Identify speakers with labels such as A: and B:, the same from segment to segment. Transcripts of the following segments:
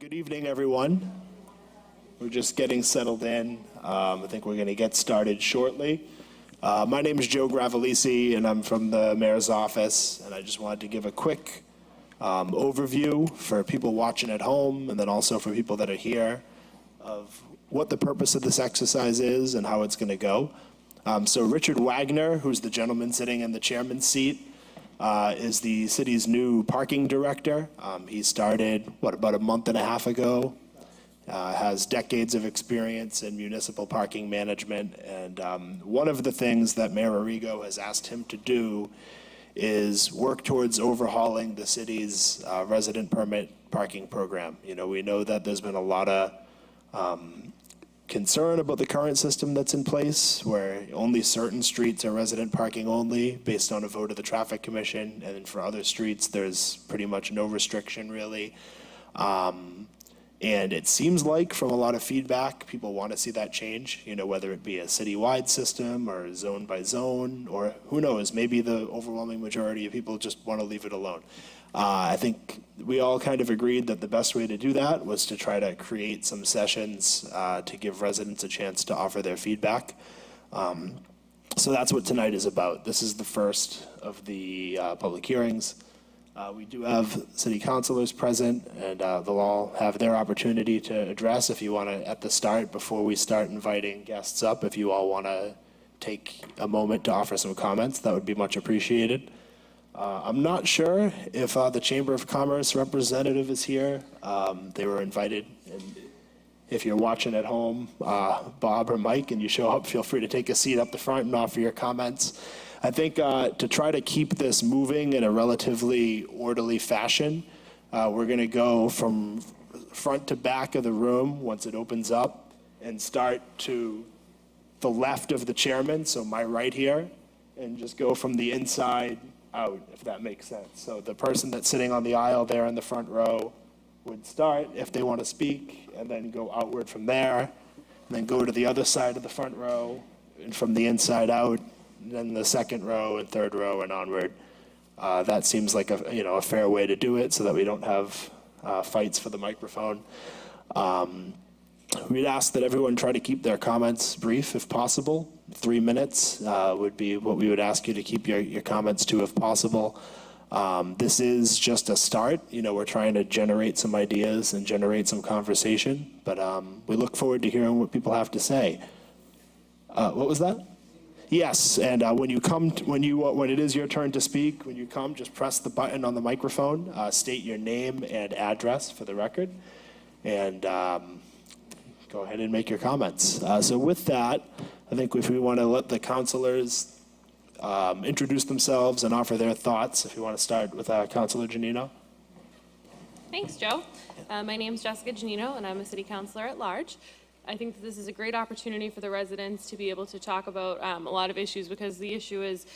A: Good evening, everyone. We're just getting settled in. I think we're going to get started shortly. My name is Joe Gravelisi, and I'm from the mayor's office. And I just wanted to give a quick overview for people watching at home, and then also for people that are here, of what the purpose of this exercise is and how it's going to go. So Richard Wagner, who's the gentleman sitting in the chairman's seat, is the city's new parking director. He started, about a month and a half ago. Has decades of experience in municipal parking management. And one of the things that Mayor Arrigo has asked him to do is work towards overhauling the city's resident permit parking program. You know, we know that there's been a lot of concern about the current system that's in place, where only certain streets are resident parking only based on a vote of the Traffic Commission, and then for other streets there's pretty much no restriction really. And it seems like from a lot of feedback, people want to see that change, you know, whether it be a citywide system or zone by zone, or who knows, maybe the overwhelming majority of people just want to leave it alone. I think we all kind of agreed that the best way to do that was to try to create some sessions to give residents a chance to offer their feedback. So that's what tonight is about. This is the first of the public hearings. We do have city councilors present, and they'll all have their opportunity to address. If you want to, at the start, before we start inviting guests up, if you all want to take a moment to offer some comments, that would be much appreciated. I'm not sure if the Chamber of Commerce representative is here. They were invited, and if you're watching at home, Bob or Mike, and you show up, feel free to take a seat up the front and offer your comments. I think to try to keep this moving in a relatively orderly fashion, we're going to go from front to back of the room once it opens up and start to the left of the chairman, so my right here, and just go from the inside out, if that makes sense. So the person that's sitting on the aisle there in the front row would start if they want to speak, and then go outward from there, and then go to the other side of the front row, and from the inside out, and then the second row and third row and onward. That seems like a fair way to do it, so that we don't have fights for the microphone. We'd ask that everyone try to keep their comments brief if possible. 3 minutes would be what we would ask you to keep your comments to if possible. This is just a start. You know, we're trying to generate some ideas and generate some conversation, but we look forward to hearing what people have to say. What was that? Yes, and when it is your turn to speak, when you come, just press the button on the microphone, state your name and address for the record, and go ahead and make your comments. So with that, I think if we want to let the councilors introduce themselves and offer their thoughts, if you want to start with Councilor Giannino.
B: Thanks, Joe. My name is Jessica Giannino, and I'm a city councilor at large. I think that this is a great opportunity for the residents to be able to talk about a lot of issues, because the issue is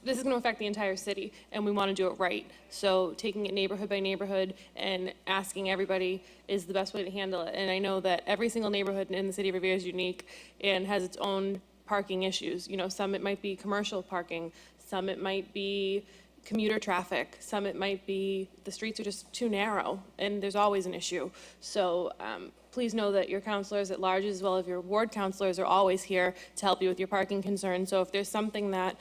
B: this is going to affect the entire city, and we want to do it right. So taking it neighborhood by neighborhood and asking everybody is the best way to handle it. And I know that every single neighborhood in the city of Revere is unique and has its own parking issues. You know, some it might be commercial parking, some it might be commuter traffic, some it might be the streets are just too narrow, and there's always an issue. So please know that your councilors at large, as well as your ward councilors, are always here to help you with your parking concerns. So if there's something that,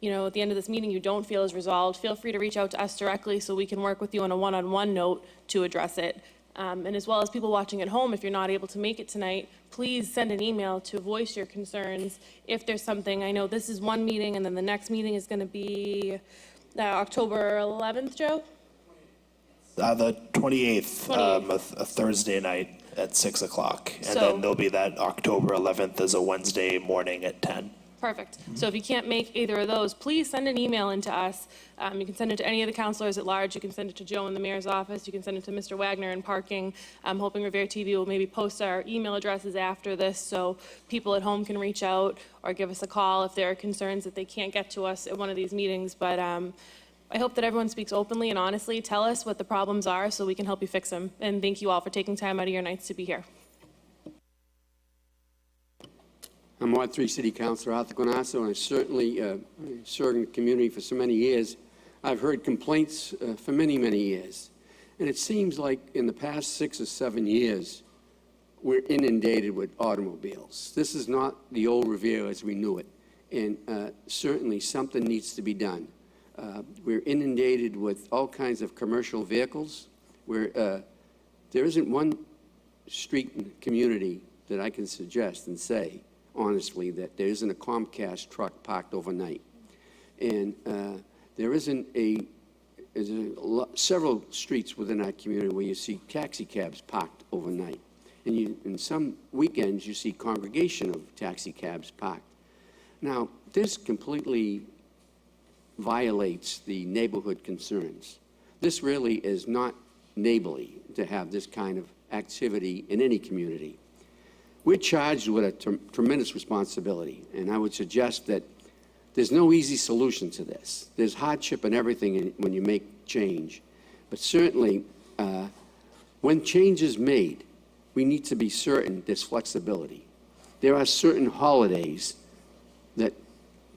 B: you know, at the end of this meeting you don't feel is resolved, feel free to reach out to us directly so we can work with you on a one-on-one note to address it. And as well as people watching at home, if you're not able to make it tonight, please send an email to voice your concerns if there's something. I know this is one meeting, and then the next meeting is going to be October 11th, Joe?
A: The 28th, a Thursday night at 6 o'clock. And then there'll be that October 11th as a Wednesday morning at 10.
B: Perfect. So if you can't make either of those, please send an email in to us. You can send it to any of the councilors at large. You can send it to Joe in the mayor's office. You can send it to Mr. Wagner in parking. I'm hoping Revere TV will maybe post our email addresses after this so people at home can reach out or give us a call if there are concerns that they can't get to us at one of these meetings. But I hope that everyone speaks openly and honestly. Tell us what the problems are so we can help you fix them. And thank you all for taking time out of your nights to be here.
C: I'm Ward 3 City Councilor Arthur Guanasso, and I certainly served in the community for so many years. I've heard complaints for many, many years. And it seems like in the past 6 or 7 years, we're inundated with automobiles. This is not the old Revere as we knew it. And certainly something needs to be done. We're inundated with all kinds of commercial vehicles. There isn't one street in the community that I can suggest and say, honestly, that there isn't a Comcast truck parked overnight. And there isn't several streets within our community where you see taxi cabs parked overnight. And in some weekends, you see congregation of taxi cabs parked. Now, this completely violates the neighborhood concerns. This really is not neighborly to have this kind of activity in any community. We're charged with a tremendous responsibility, and I would suggest that there's no easy solution to this. There's hardship in everything when you make change. But certainly, when change is made, we need to be certain there's flexibility. There are certain holidays that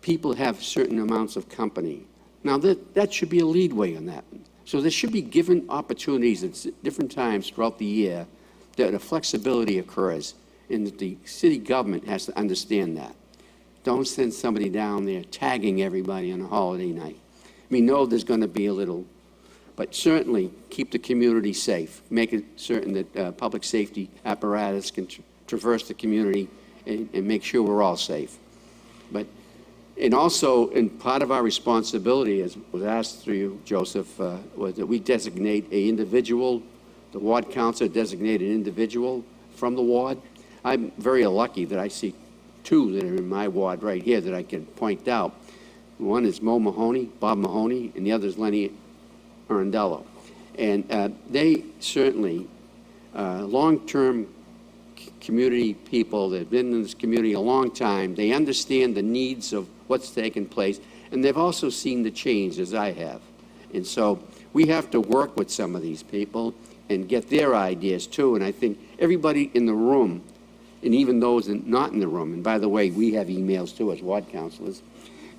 C: people have certain amounts of company. Now, that should be a leadway on that. So there should be given opportunities at different times throughout the year that a flexibility occurs, and that the city government has to understand that. Don't send somebody down there tagging everybody on a holiday night. We know there's going to be a little, but certainly keep the community safe. Make it certain that public safety apparatus can traverse the community and make sure we're all safe. And also, in part of our responsibility, as was asked through you, Joseph, was that we designate an individual, the ward council designate an individual from the ward. I'm very lucky that I see two that are in my ward right here that I can point out. One is Bob Mahoney, and the other is Lenny Arandello. And they certainly, long-term community people that have been in this community a long time, they understand the needs of what's taken place, and they've also seen the change as I have. And so we have to work with some of these people and get their ideas too. And I think everybody in the room, and even those not in the room, and by the way, we have emails too as ward councilors,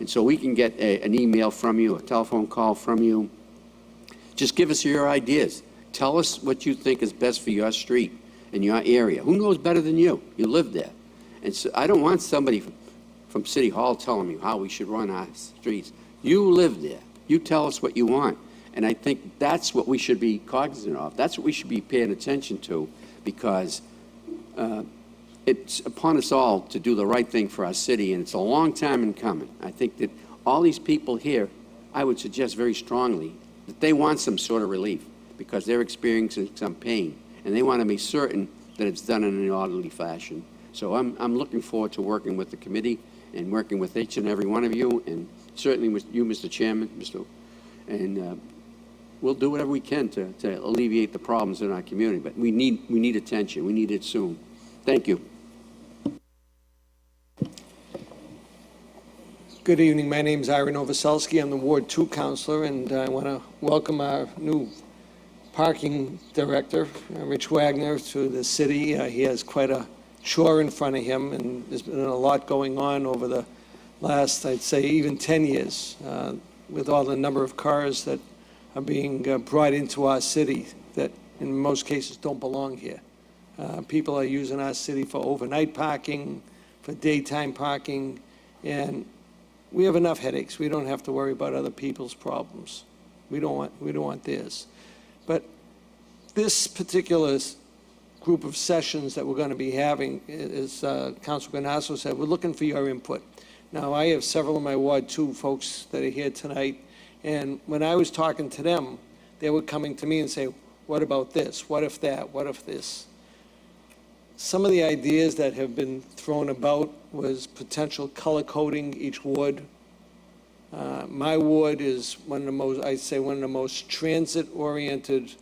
C: and so we can get an email from you, a telephone call from you. Just give us your ideas. Tell us what you think is best for your street and your area. Who knows better than you? You live there. And so I don't want somebody from City Hall telling me how we should run our streets. You live there. You tell us what you want. And I think that's what we should be cognizant of. That's what we should be paying attention to, because it's upon us all to do the right thing for our city, and it's a long time in coming. I think that all these people here, I would suggest very strongly that they want some sort of relief because they're experiencing some pain, and they want to be certain that it's done in an orderly fashion. So I'm looking forward to working with the committee and working with each and every one of you, and certainly with you, Mr. Chairman, and we'll do whatever we can to alleviate the problems in our community. But we need attention. We need it soon. Thank you.
D: Good evening. My name is Ira Novoselsky. I'm the Ward 2 counselor, and I want to welcome our new parking director, Rich Wagner, to the city. He has quite a chore in front of him, and there's been a lot going on over the last, I'd say, even 10 years, with all the number of cars that are being brought into our city that in most cases don't belong here. People are using our city for overnight parking, for daytime parking, and we have enough headaches. We don't have to worry about other people's problems. We don't want theirs. But this particular group of sessions that we're going to be having, as Councilor Granasso said, we're looking for your input. Now, I have several of my Ward 2 folks that are here tonight, and when I was talking to them, they were coming to me and say, what about this? What if that? What if this? Some of the ideas that have been thrown about was potential color coding each ward. My ward is one of the most, I'd say, one of the most transit-oriented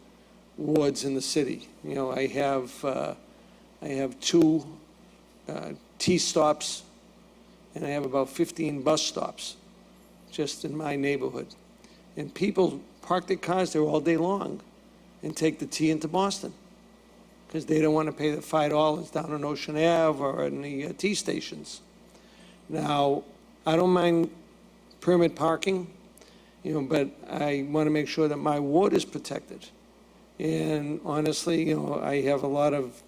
D: wards in the city. You know, I have 2 T-stops, and I have about 15 bus stops just in my neighborhood. And people park their cars there all day long and take the T into Boston because they don't want to pay the $5 down on Ocean Ave or in the T stations. Now, I don't mind permit parking, you know, but I want to make sure that my ward is protected. And honestly, I have a lot of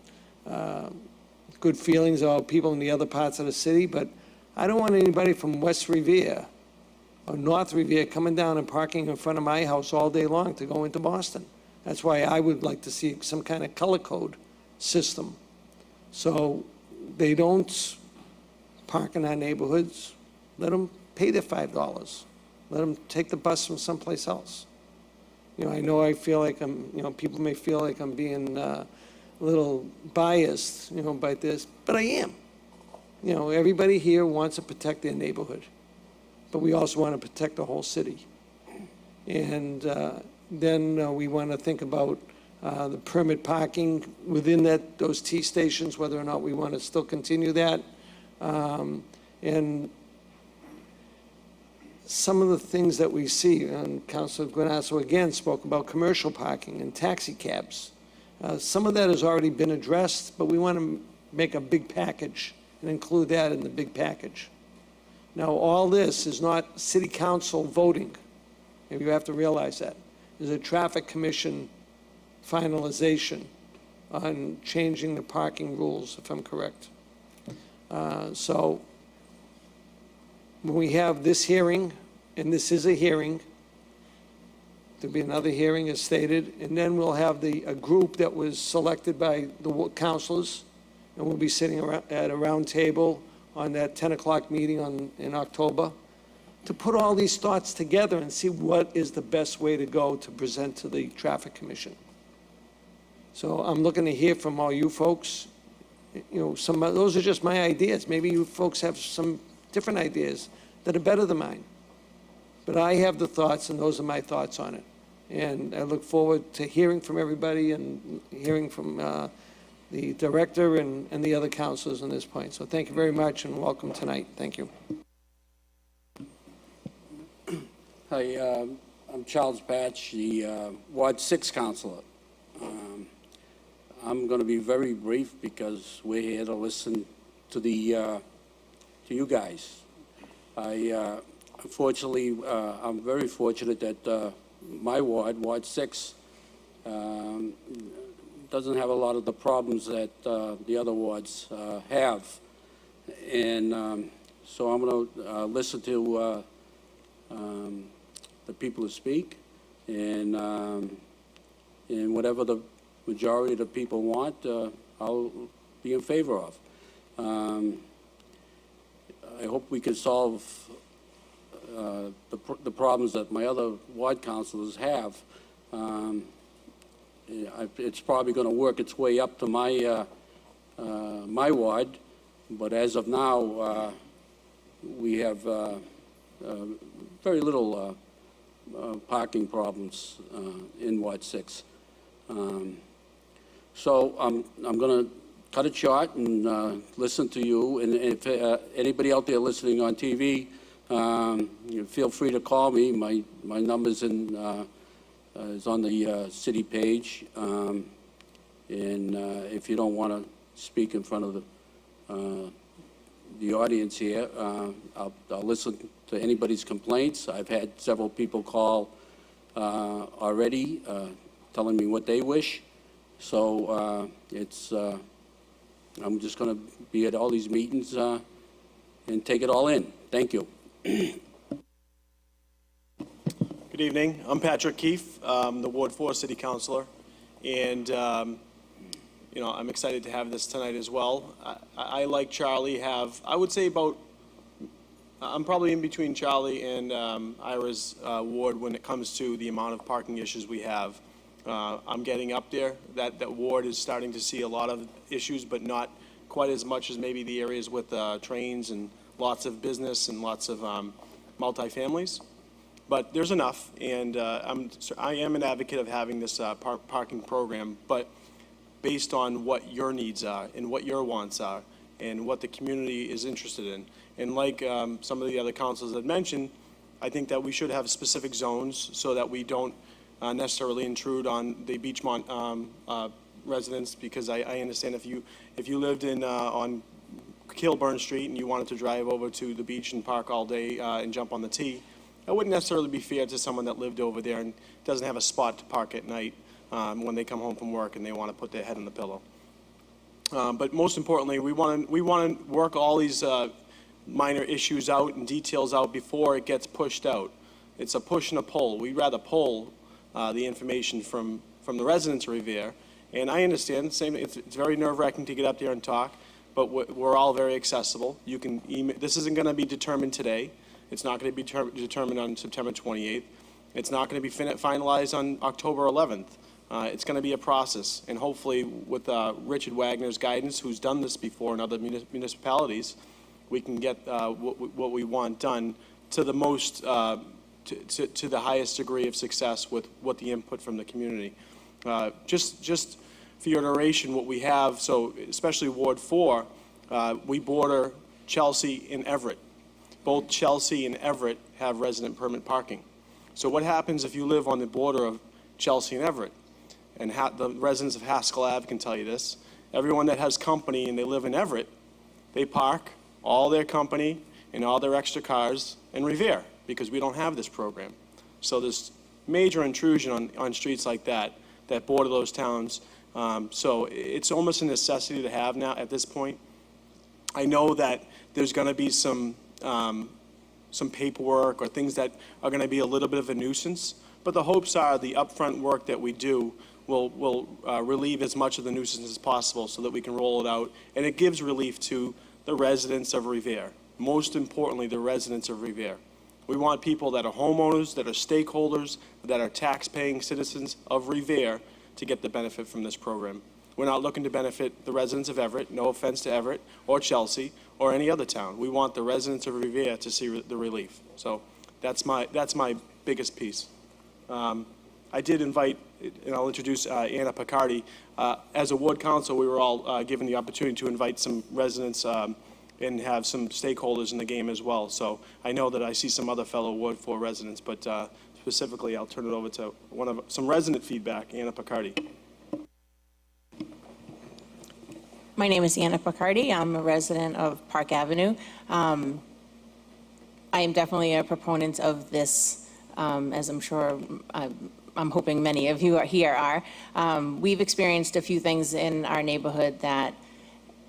D: good feelings about people in the other parts of the city, but I don't want anybody from West Revere or North Revere coming down and parking in front of my house all day long to go into Boston. That's why I would like to see some kind of color code system. So they don't park in our neighborhoods. Let them pay their $5. Let them take the bus from someplace else. I know I feel like people may feel like I'm being a little biased, by this, but I am. Everybody here wants to protect their neighborhood, but we also want to protect the whole city. And then we want to think about the permit parking within those T stations, whether or not we want to still continue that. And some of the things that we see, and Councilor Guanasso again spoke about commercial parking and taxi cabs. Some of that has already been addressed, but we want to make a big package and include that in the big package. Now, all this is not city council voting. Maybe you have to realize that. There's a traffic commission finalization on changing the parking rules, if I'm correct. So when we have this hearing, and this is a hearing, there'll be another hearing as stated, and then we'll have a group that was selected by the councilors, and we'll be sitting at a round table on that 10 o'clock meeting in October to put all these thoughts together and see what is the best way to go to present to the Traffic Commission. So I'm looking to hear from all you folks. Those are just my ideas. Maybe you folks have some different ideas that are better than mine. But I have the thoughts, and those are my thoughts on it. And I look forward to hearing from everybody and hearing from the director and the other councilors on this point. So thank you very much and welcome tonight. Thank you.
E: Hi, I'm Charles Batch, the Ward 6 councilor. I'm going to be very brief because we're here to listen to to you guys. Unfortunately, I'm very fortunate that my ward, Ward 6, doesn't have a lot of the problems that the other wards have. And so I'm going to listen to the people who speak, and whatever the majority of the people want, I'll be in favor of. I hope we can solve the problems that my other ward councilors have. It's probably going to work its way up to my my ward, but as of now, we have very little parking problems in Ward 6. So I'm going to cut it short and listen to you. And if anybody out there listening on TV, feel free to call me. My number's is on the city page. And if you don't want to speak in front of the audience here, I'll listen to anybody's complaints. I've had several people call already, telling me what they wish. So I'm just going to be at all these meetings and take it all in. Thank you.
F: Good evening. I'm Patrick Keefe, the Ward 4 City Councilor, and I'm excited to have this tonight as well. I like Charlie, I would say I'm probably in between Charlie and Ira's ward when it comes to the amount of parking issues we have. I'm getting up there. That ward is starting to see a lot of issues, but not quite as much as maybe the areas with trains and lots of business and lots of multifamilies. But there's enough, and I am an advocate of having this parking program, but based on what your needs are and what your wants are and what the community is interested in. And like some of the other councils have mentioned, I think that we should have specific zones so that we don't necessarily intrude on the Beachmont residents, because I understand if you lived on Kilburn Street and you wanted to drive over to the beach and park all day and jump on the T, that wouldn't necessarily be fair to someone that lived over there and doesn't have a spot to park at night. when they come home from work and they want to put their head on the pillow. But most importantly, we want to work all these minor issues out and details out before it gets pushed out. It's a push and a pull. We'd rather pull the information from the residents of Revere. And I understand, it's very nerve-wracking to get up there and talk, but we're all very accessible. You can email. This isn't going to be determined today. It's not going to be determined on September 28th. It's not going to be finalized on October 11th. It's going to be a process, and hopefully with Richard Wagner's guidance, who's done this before in other municipalities, we can get what we want done to the most, to the highest degree of success with what the input from the community. Just for your duration, what we have, so especially Ward 4, we border Chelsea and Everett. Both Chelsea and Everett have resident permit parking. So what happens if you live on the border of Chelsea and Everett? And the residents of Haskell Ave can tell you this. Everyone that has company and they live in Everett, they park all their company and all their extra cars in Revere because we don't have this program. So there's major intrusion on streets like that border those towns. So it's almost a necessity to have now at this point. I know that there's going to be some paperwork or things that are going to be a little bit of a nuisance, but the hopes are the upfront work that we do will relieve as much of the nuisance as possible so that we can roll it out, and it gives relief to the residents of Revere. Most importantly, the residents of Revere. We want people that are homeowners, that are stakeholders, that are tax-paying citizens of Revere to get the benefit from this program. We're not looking to benefit the residents of Everett, no offense to Everett or Chelsea or any other town. We want the residents of Revere to see the relief. So that's my biggest piece. I did invite, and I'll introduce Anna Picardi. As a ward council, we were all given the opportunity to invite some residents and have some stakeholders in the game as well. So I know that I see some other fellow Ward 4 residents, but specifically, I'll turn it over to some resident feedback, Anna Picardi.
G: My name is Anna Picardi. I'm a resident of Park Avenue. I am definitely a proponent of this, as I'm sure I'm hoping many of you here are. We've experienced a few things in our neighborhood that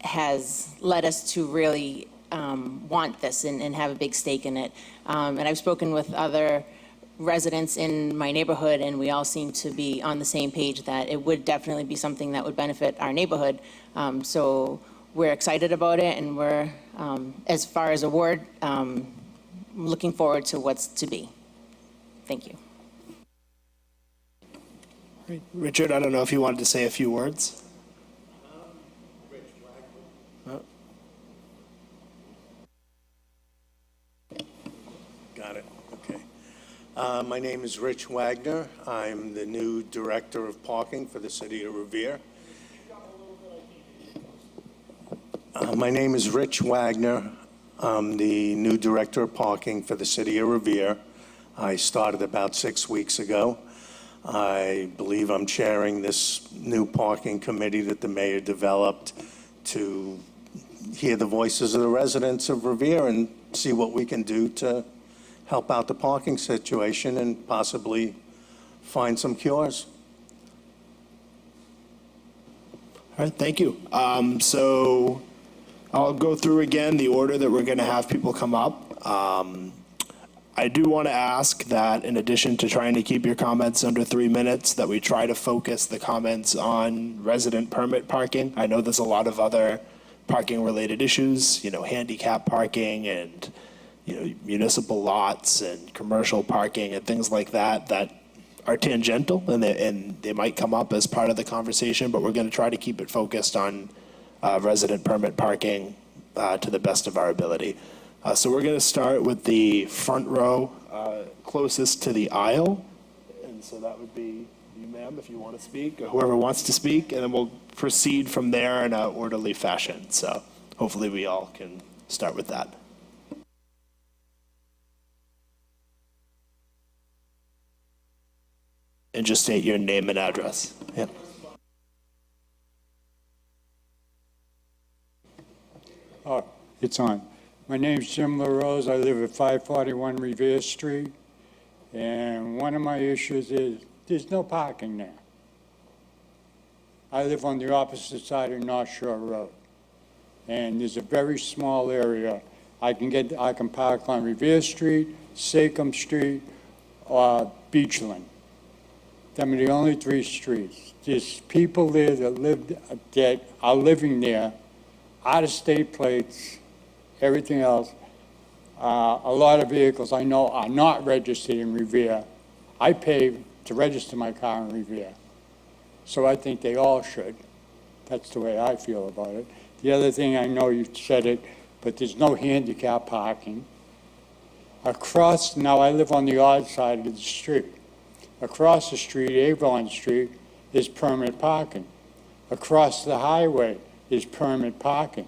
G: has led us to really want this and have a big stake in it. And I've spoken with other residents in my neighborhood, and we all seem to be on the same page that it would definitely be something that would benefit our neighborhood. So we're excited about it, and we're, as far as a ward, looking forward to what's to be. Thank you.
A: Richard, I don't know if you wanted to say a few words.
H: Got it, okay. My name is Rich Wagner. I'm the new Director of Parking for the City of Revere. My name is Rich Wagner. I'm the new Director of Parking for the City of Revere. I started about 6 weeks ago. I believe I'm chairing this new parking committee that the mayor developed to hear the voices of the residents of Revere and see what we can do to help out the parking situation and possibly find some cures.
A: All right, thank you. So I'll go through again the order that we're going to have people come up. I do want to ask that in addition to trying to keep your comments under 3 minutes, that we try to focus the comments on resident permit parking. I know there's a lot of other parking related issues, handicap parking and, municipal lots and commercial parking and things like that are tangential and they might come up as part of the conversation, but we're going to try to keep it focused on resident permit parking to the best of our ability. So we're going to start with the front row closest to the aisle. And so that would be you, ma'am, if you want to speak, or whoever wants to speak, and then we'll proceed from there in an orderly fashion. So hopefully we all can start with that. And just state your name and address. Yeah.
I: Oh, it's on. My name's Jim LaRose. I live at 541 Revere Street. And one of my issues is there's no parking there. I live on the opposite side of North Shore Road. And there's a very small area. I can park on Revere Street, Sachem Street, or Beachland. Them are the only three streets. There's people there that are living there, out-of-state plates, everything else. A lot of vehicles I know are not registered in Revere. I pay to register my car in Revere. So I think they all should. That's the way I feel about it. The other thing, I know you said it, but there's no handicap parking. Now I live on the odd side of the street. Across the street, Avon Street, is permit parking. Across the highway is permit parking.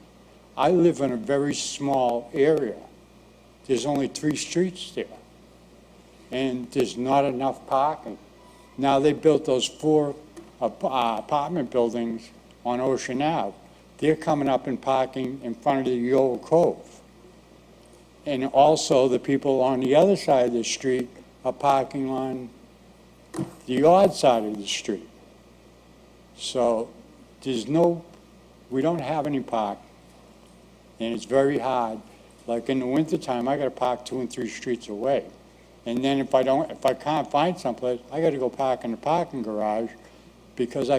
I: I live in a very small area. There's only 3 streets there. And there's not enough parking. Now they built those 4 apartment buildings on Ocean Ave. They're coming up and parking in front of the old Cove. And also the people on the other side of the street are parking on the odd side of the street. So we don't have any park, and it's very hard. Like in the wintertime, I gotta park 2 and 3 streets away. And then if I can't find someplace, I gotta go park in the parking garage because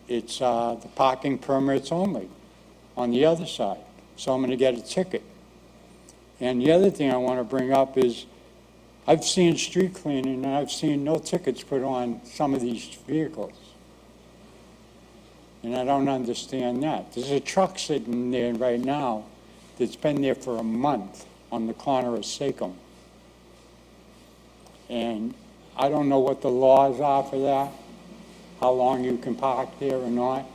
I: it's the parking permits only on the other side. So I'm gonna get a ticket. And the other thing I wanna bring up is I've seen street cleaning and I've seen no tickets put on some of these vehicles. And I don't understand that. There's a truck sitting there right now that's been there for a month on the corner of Sachem. And I don't know what the laws are for that, how long you can park there or not.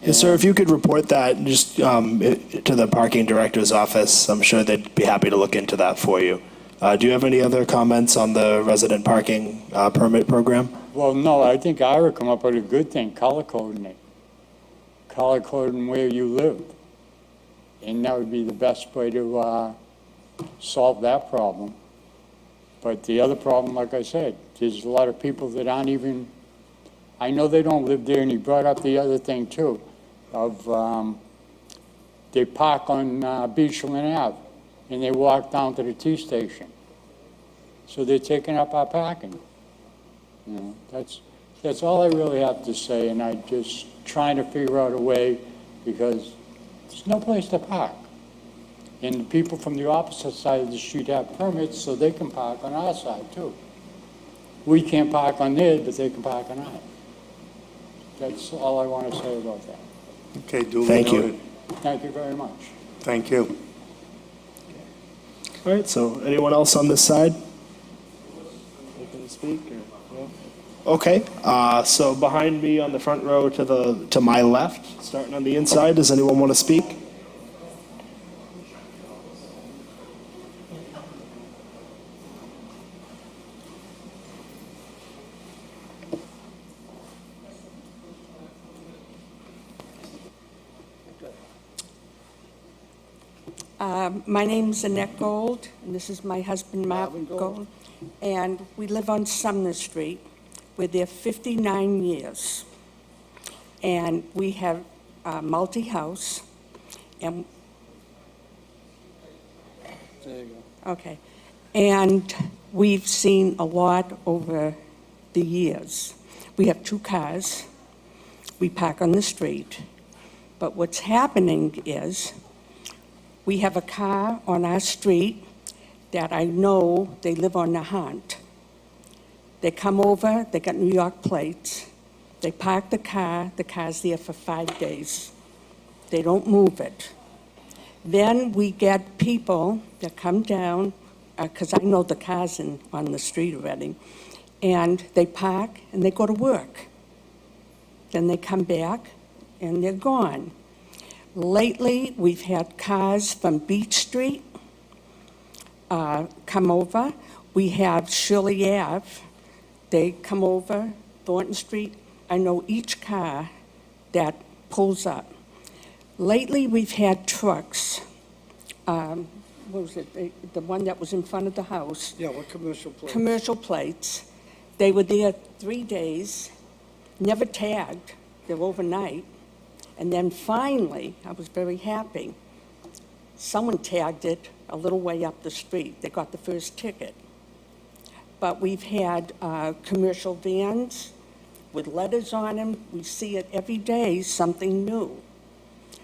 A: Yes, sir, if you could report that just to the parking director's office, I'm sure they'd be happy to look into that for you. Do you have any other comments on the resident parking permit program?
I: Well, no, I think I would come up with a good thing, color coding it. Color coding where you live. And that would be the best way to solve that problem. But the other problem, like I said, there's a lot of people that aren't even, I know they don't live there, and he brought up the other thing too, of they park on Beachland Ave, and they walk down to the T-station. So they're taking up our parking. You know, that's all I really have to say, and I'm just trying to figure out a way, because there's no place to park. And the people from the opposite side of the street have permits, so they can park on our side too. We can't park on theirs, but they can park on ours. That's all I want to say about that.
H: Okay, duly
A: Thank you.
H: noted.
I: Thank you very much.
H: Thank you.
A: All right, so anyone else on this side? Looking to speak or no? Okay, so behind me on the front row to my left, starting on the inside, does anyone want to speak?
J: My name's Annette Gold, and this is my husband, Mark Gold. And we live on Sumner Street. We're there 59 years. And we have a multi-house. And
D: There you go.
J: okay. And we've seen a lot over the years. We have 2 cars. We park on the street. But what's happening is we have a car on our street that I know they live on the Hunt. They come over, they got New York plates. They park the car's there for 5 days. They don't move it. Then we get people that come down, because I know the car's on the street already, and they park and they go to work. Then they come back and they're gone. Lately, we've had cars from Beach Street come over. We have Shirley Ave. They come over, Thornton Street. I know each car that pulls up. Lately, we've had trucks. What was it? The one that was in front of the house.
D: Yeah, what commercial place?
J: Commercial plates. They were there 3 days. never tagged, they're overnight. And then finally, I was very happy, someone tagged it a little way up the street. They got the first ticket. But we've had commercial vans with letters on them. We see it every day, something new.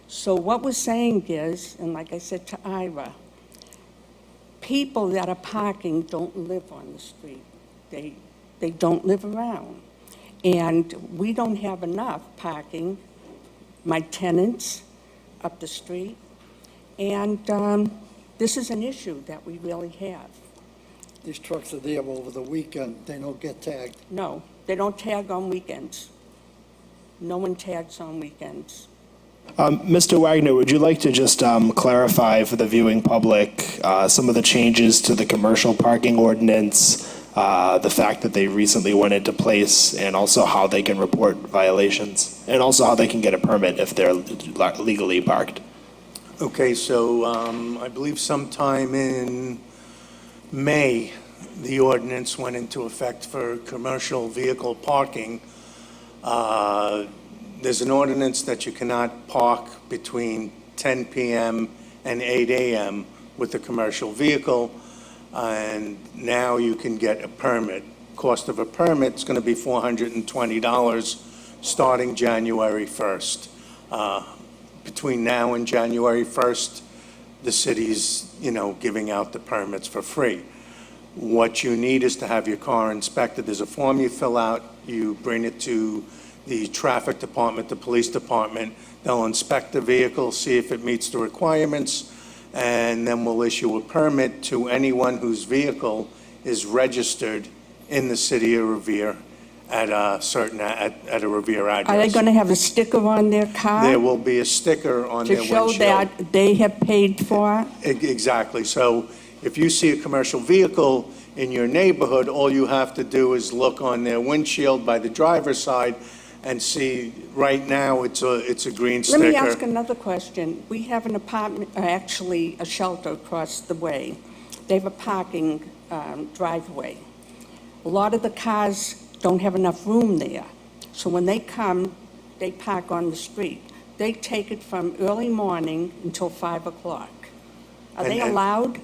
J: So what we're saying is, and like I said to Ira, people that are parking don't live on the street. They don't live around. And we don't have enough parking, my tenants up the street. And this is an issue that we really have.
K: These trucks are there over the weekend, they don't get tagged.
J: No, they don't tag on weekends. No one tags on weekends.
A: Mr. Wagner, would you like to just clarify for the viewing public some of the changes to the commercial parking ordinance, the fact that they recently went into place, and also how they can report violations, and also how they can get a permit if they're legally parked?
H: Okay, so I believe sometime in May, the ordinance went into effect for commercial vehicle parking. There's an ordinance that you cannot park between 10 p.m. and 8 a.m. with a commercial vehicle, and now you can get a permit. Cost of a permit is going to be $420 starting January 1st. Between now and January 1st, the city's, giving out the permits for free. What you need is to have your car inspected. There's a form you fill out, you bring it to the traffic department, the police department. They'll inspect the vehicle, see if it meets the requirements, and then we'll issue a permit to anyone whose vehicle is registered in the city of Revere at a Revere address.
J: Are they going to have a sticker on their car?
H: There will be a sticker on their
J: To
H: windshield.
J: show that they have paid for it?
H: Exactly. So if you see a commercial vehicle in your neighborhood, all you have to do is look on their windshield by the driver's side and see, right now, it's a green
J: Let
H: sticker.
J: me ask another question. We have an apartment, actually a shelter across the way. They have a parking driveway. A lot of the cars don't have enough room there. So when they come, they park on the street. They take it from early morning until 5 o'clock. Are they
H: And-
J: allowed?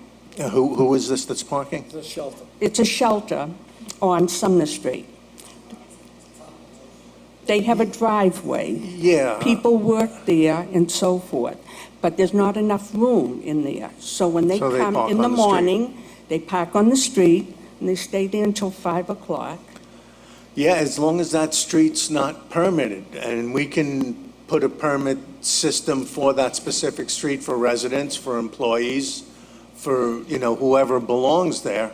H: Who is this that's parking?
K: It's a shelter.
J: It's a shelter on Sumner Street. They have a driveway.
H: Yeah.
J: People work there and so forth, but there's not enough room in there. So when they
H: So they
J: come
H: park
J: in the
H: on the street.
J: morning, they park on the street, and they stay there until 5 o'clock.
H: Yeah, as long as that street's not permitted, and we can put a permit system for that specific street for residents, for employees, for, whoever belongs there,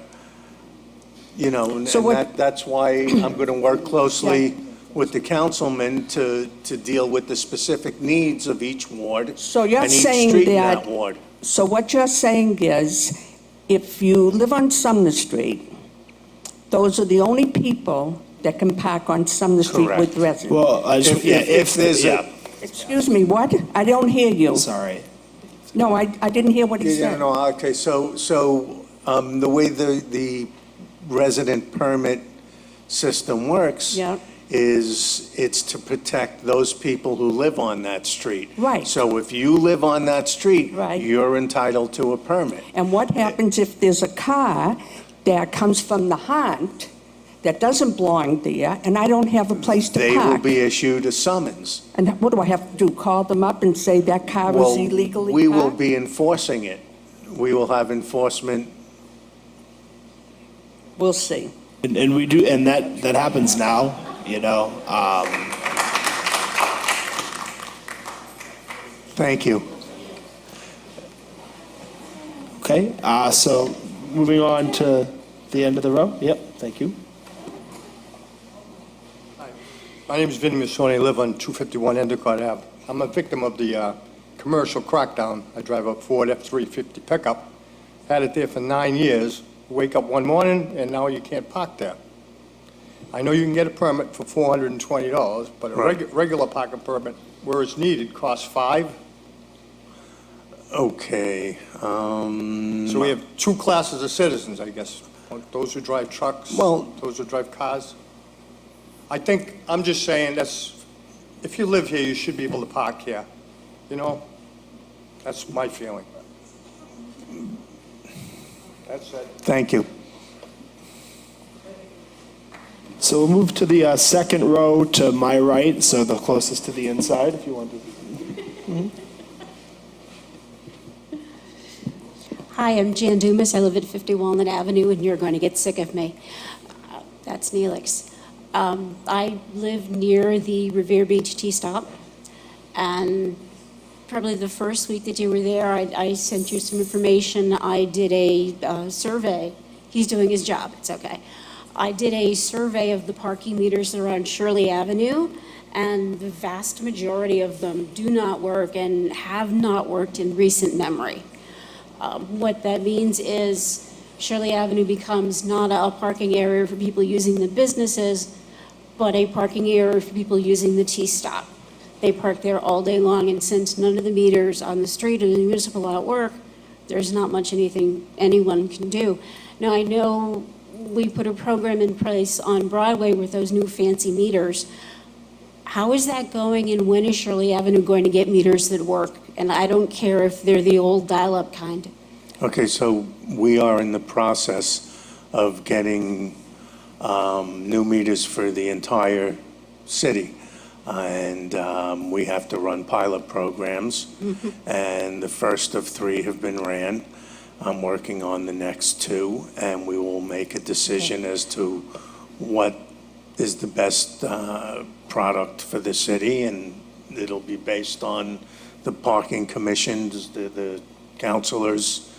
H: and
J: So what-
H: that's why I'm going to work closely with the councilman to deal with the specific needs of each ward
J: So you're
H: and each
J: saying
H: street in
J: that-
H: that ward.
J: So what you're saying is, if you live on Sumner Street, those are the only people that can park on Sumner Street with
H: Correct.
J: residents?
A: Well,
H: If there's
A: yeah,
J: Excuse me, what? I don't hear you.
A: sorry.
J: No, I didn't hear what he
H: Yeah,
J: said.
H: no, okay, so the way the resident permit system works
J: Yeah.
H: is it's to protect those people who live on that street.
J: Right.
H: So if you live on that street,
J: Right.
H: you're entitled to a permit.
J: And what happens if there's a car that comes from the Hunt that doesn't belong there, and I don't have a place to
H: They will
J: park?
H: be issued a summons.
J: And what do I have to do, call them up and say that car
H: Well,
J: is illegally
H: we will
J: parked?
H: be enforcing it. We will have enforcement.
J: We'll see.
A: And we do, and that happens now,
H: Thank you.
A: Okay, so moving on to the end of the row. Yep, thank you.
L: My name is Vinnie Missoni. I live on 251 Endicott Ave. I'm a victim of the commercial crackdown. I drive a Ford F-350 pickup. Had it there for 9 years. Wake up one morning, and now you can't park there. I know you can get a permit for $420, but a
H: Right.
L: regular parking permit, where it's needed, costs $5.
H: Okay.
L: So we have two classes of citizens, I guess. Those who drive trucks,
H: Well-
L: those who drive cars. I think, I'm just saying, if you live here, you should be able to park here, you know? That's my feeling. That's it.
H: Thank you.
A: So we'll move to the second row to my right, so the closest to the inside, if you want to.
M: Hi, I'm Jan Dumas. I live at 50 Walnut Avenue, and you're going to get sick of me. That's Neelix. I live near the Revere Beach T-Stop, and probably the first week that you were there, I sent you some information. I did a survey. He's doing his job. It's okay. I did a survey of the parking meters that are on Shirley Avenue, and the vast majority of them do not work and have not worked in recent memory. What that means is Shirley Avenue becomes not a parking area for people using the businesses, but a parking area for people using the T-Stop. They park there all day long, and since none of the meters on the street or the municipal lot work, there's not much anything anyone can do. Now, I know we put a program in place on Broadway with those new fancy meters. How is that going, and when is Shirley Avenue going to get meters that work? And I don't care if they're the old dial-up kind.
H: Okay, so we are in the process of getting new meters for the entire city. And we have to run pilot programs. And the first of 3 have been ran. I'm working on the next 2, and we will make a decision as to what is the best product for the city, and it'll be based on the parking commissions, the councilors'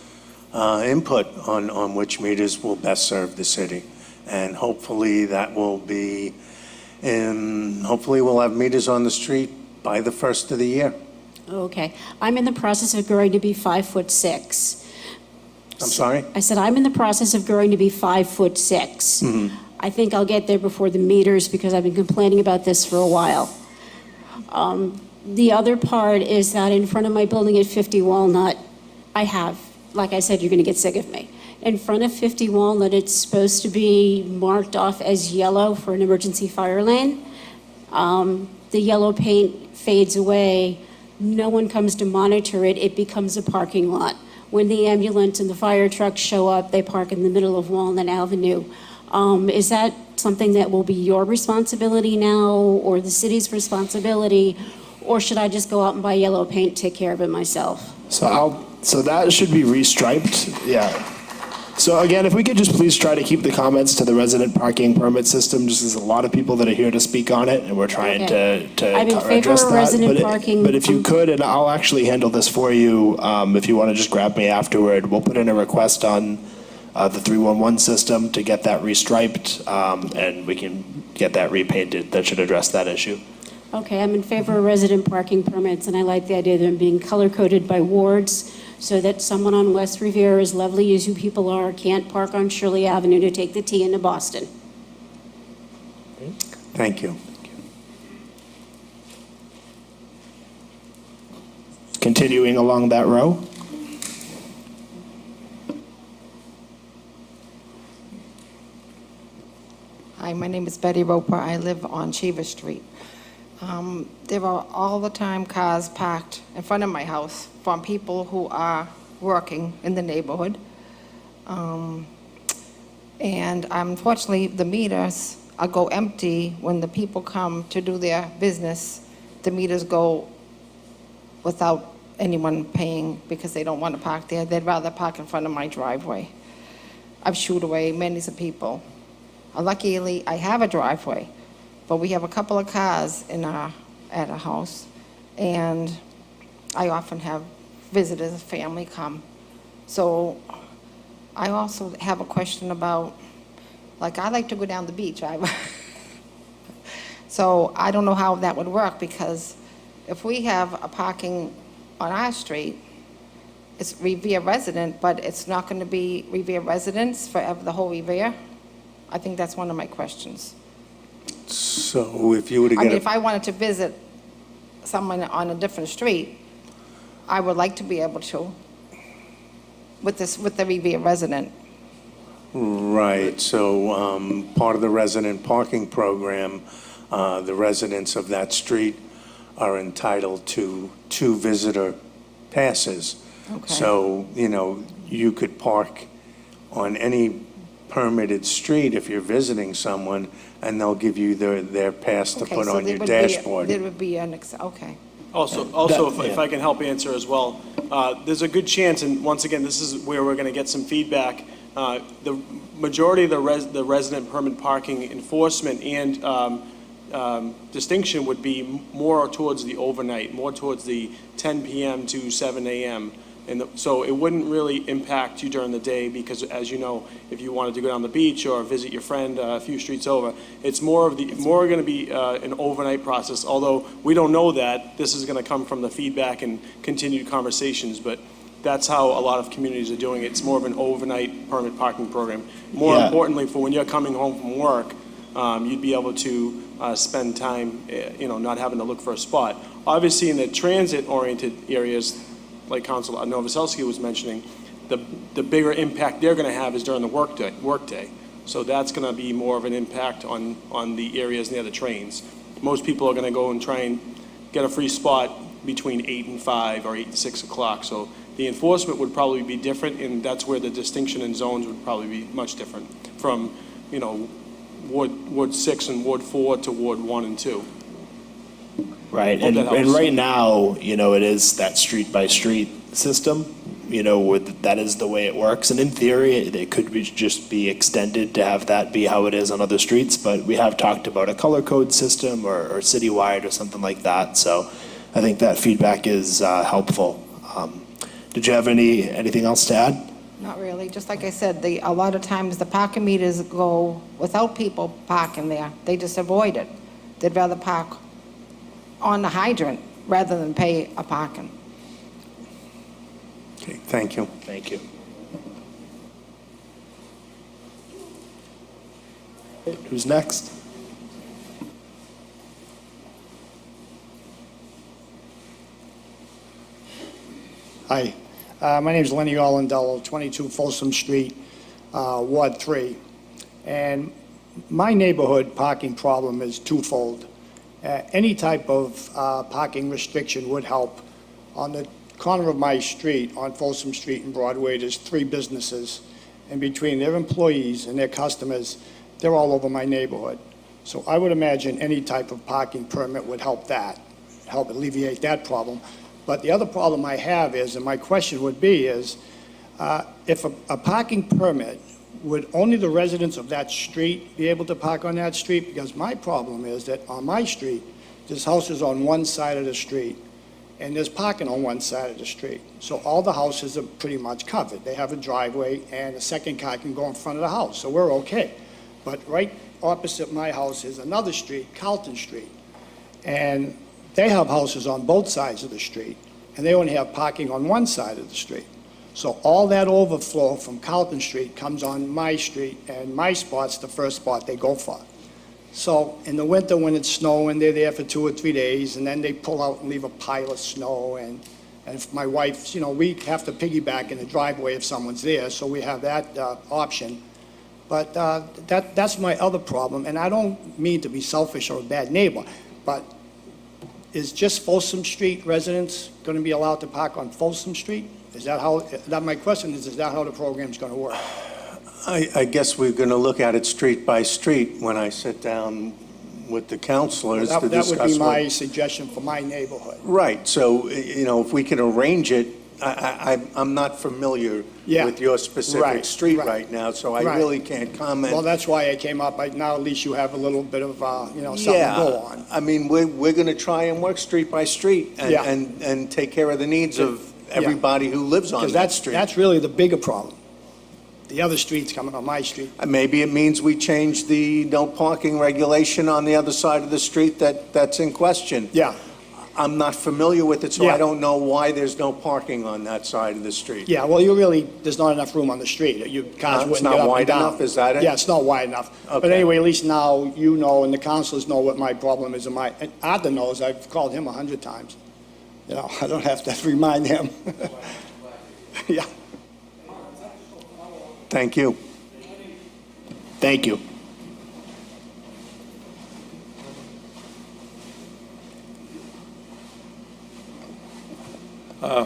H: input on which meters will best serve the city. And hopefully that will be, hopefully we'll have meters on the street by the first of the year.
M: Okay. I'm in the process of growing to be 5'6".
H: I'm sorry?
M: I said, I'm in the process of growing to be 5'6". I think I'll get there before the meters because I've been complaining about this for a while. The other part is that in front of my building at 50 Walnut, I have, like I said, you're going to get sick of me. In front of 50 Walnut, it's supposed to be marked off as yellow for an emergency fire lane. The yellow paint fades away. No one comes to monitor it. It becomes a parking lot. When the ambulance and the fire trucks show up, they park in the middle of Walnut Avenue. Is that something that will be your responsibility now, or the city's responsibility, or should I just go out and buy yellow paint, take care of it myself?
A: So that should be restriped, yeah. So again, if we could just please try to keep the comments to the resident parking permit system, just as a lot of people that are here to speak on it, and we're trying to
M: I'm in favor
A: address
M: of
A: that.
M: resident parking.
A: But if you could, and I'll actually handle this for you, if you want to just grab me afterward, we'll put in a request on the 311 system to get that restriped, and we can get that repainted. That should address that issue.
M: Okay, I'm in favor of resident parking permits, and I like the idea of them being color-coded by wards, so that someone on West Revere, as lovely as you people are, can't park on Shirley Avenue to take the T into Boston.
H: Thank you.
A: Continuing along that row.
N: Hi, my name is Betty Roper. I live on Cheever Street. There are all the time cars parked in front of my house from people who are working in the neighborhood. And unfortunately, the meters go empty when the people come to do their business. The meters go without anyone paying because they don't want to park there. They'd rather park in front of my driveway. I've shooed away many people. Luckily, I have a driveway, but we have a couple of cars at our house, and I often have visitors, family come. So I also have a question about, like, I like to go down the beach. So I don't know how that would work, because if we have a parking on our street, it's Revere resident, but it's not going to be Revere residents forever, the whole Revere. I think that's one of my questions.
H: So if you were to
N: I
H: get
N: mean, if I wanted to visit someone on a different street, I would like to be able to with the Revere resident.
H: Right, so part of the resident parking program, the residents of that street are entitled to 2 visitor passes.
N: Okay.
H: So, you could park on any permitted street if you're visiting someone, and they'll give you their pass to
N: Okay,
H: put
N: so
H: on
N: there
H: your
N: would be-
H: dashboard.
N: There would be okay.
F: Also,
A: That-
F: if I can help answer as well, there's a good chance, and once again, this is where we're going to get some feedback. The majority of the resident permit parking enforcement and distinction would be more towards the overnight, more towards the 10 PM to 7 AM. And so it wouldn't really impact you during the day because, as you know, if you wanted to go down the beach or visit your friend a few streets over, it's more going to be an overnight process. Although we don't know that, this is going to come from the feedback and continued conversations. But that's how a lot of communities are doing it. It's more of an overnight permit parking program. More
A: Yeah.
F: importantly, for when you're coming home from work, you'd be able to spend time, not having to look for a spot. Obviously, in the transit-oriented areas, like Councilor Novoselsky was mentioning, the bigger impact they're going to have is during the workday. So that's going to be more of an impact on the areas near the trains. Most people are going to go and try and get a free spot between 8 and 5 or 8 and 6 o'clock. So the enforcement would probably be different, and that's where the distinction in zones would probably be much different from, Ward 6 and Ward 4 to Ward 1 and 2.
A: Right,
F: Hope
A: and,
F: that
A: and
F: helps.
A: right now, it is that street-by-street system, that is the way it works. And in theory, it could just be extended to have that be how it is on other streets, but we have talked about a color code system or citywide or something like that. So I think that feedback is helpful. Did you have anything else to add?
N: Not really. Just like I said, a lot of times the parking meters go without people parking there. They just avoid it. They'd rather park on the hydrant rather than pay a parking.
H: Okay, thank you.
A: Thank you. Who's next?
K: Hi, my name is Lenny Orlandello, 22 Folsom Street, Ward 3. And my neighborhood parking problem is twofold. Any type of parking restriction would help. On the corner of my street, on Folsom Street and Broadway, there's 3 businesses. And between their employees and their customers, they're all over my neighborhood. So I would imagine any type of parking permit would help alleviate that problem. But the other problem I have is, and my question would be, is if a parking permit, would only the residents of that street be able to park on that street? Because my problem is that on my street, there's houses on one side of the street, and there's parking on one side of the street. So all the houses are pretty much covered. They have a driveway, and a second car can go in front of the house, so we're okay. But right opposite my house is another street, Carlton Street, and they have houses on both sides of the street, and they only have parking on one side of the street. So all that overflow from Carlton Street comes on my street, and my spot's the first spot they go for. So in the winter, when it's snowing, they're there for 2 or 3 days, and then they pull out and leave a pile of snow. And if my wife, we have to piggyback in the driveway if someone's there, so we have that option. But that's my other problem, and I don't mean to be selfish or a bad neighbor, but is just Folsom Street residents going to be allowed to park on Folsom Street? My question is that how the program's going to work?
H: I guess we're going to look at it street by street when I sit down with the counselors to discuss.
K: That would be my suggestion for my neighborhood.
H: Right, so, if we can arrange it, I'm not familiar
K: Yeah,
H: with your specific
K: right,
H: street
K: right,
H: right now, so I
K: right.
H: really can't comment.
K: Well, that's why I came up. Now at least you have a little bit of, something to go on.
H: I mean, we're going to try and work street by street
K: Yeah.
H: and take care of the needs of everybody who lives on
K: Because
H: that street.
K: that's really the bigger problem. The other streets coming on my street.
H: Maybe it means we change the no parking regulation on the other side of the street that's in question.
K: Yeah,
H: I'm not familiar with it, so
K: Yeah.
H: I don't know why there's no parking on that side of the street.
K: yeah, well, there's not enough room on the street. Your cars
H: It's
K: wouldn't
H: not
K: get up
H: wide
K: and down.
H: enough, is that it?
K: Yeah, it's not wide enough. But
H: Okay.
K: anyway, at least now you know, and the councilors know what my problem is. And Arthur knows, I've called him 100 times. I don't have to remind him. Yeah.
H: Thank you.
A: Thank you.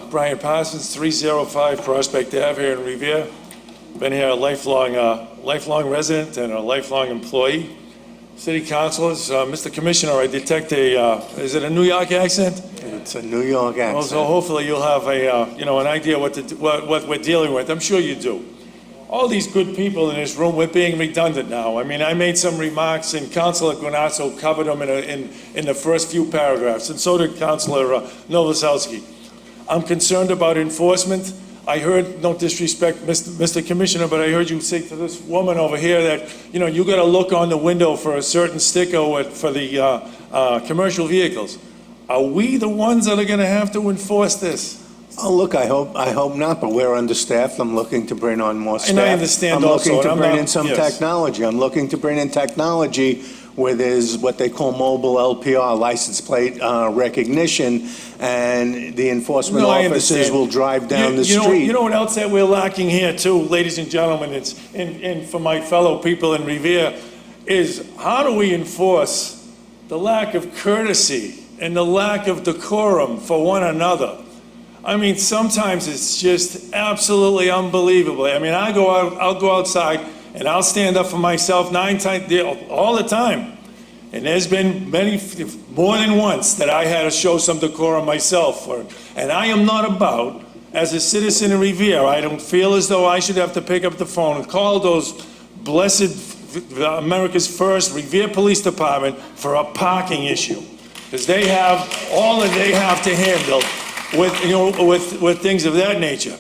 O: Brian Parsons, 305 Prospect Ave here in Revere. Been here a lifelong resident and a lifelong employee. City councilors, Mr. Commissioner, I detect is it a New York accent?
H: It's a New York
O: Well,
H: accent.
O: so hopefully you'll have an idea what we're dealing with. I'm sure you do. All these good people in this room, we're being redundant now. I mean, I made some remarks, and Councilor Guanasso covered them in the first few paragraphs, and so did Councilor Novoselsky. I'm concerned about enforcement. I heard, no disrespect, Mr. Commissioner, but I heard you say to this woman over here that, you got to look on the window for a certain sticker for the commercial vehicles. Are we the ones that are going to have to enforce this?
H: Oh, look, I hope not, but we're understaffed. I'm looking to bring on more staff.
O: And I understand also,
H: I'm looking
O: and
H: to
O: I'm
H: bring
O: not-
H: in some
O: yes.
H: technology. I'm looking to bring in technology where there's what they call mobile LPR, license plate recognition, and the enforcement
O: No, I
H: officers
O: understand.
H: will drive down the
O: You know-
H: street.
O: You know what else that we're lacking here too, ladies and gentlemen, and for my fellow people in Revere, is how do we enforce the lack of courtesy and the lack of decorum for one another? I mean, sometimes it's just absolutely unbelievable. I mean, I'll go outside and I'll stand up for myself all the time. And there's been more than once that I had to show some decorum myself. And I am not about, as a citizen of Revere, I don't feel as though I should have to pick up the phone and call those blessed America's First Revere Police Department for a parking issue. Because they have all that they have to handle with things of that nature.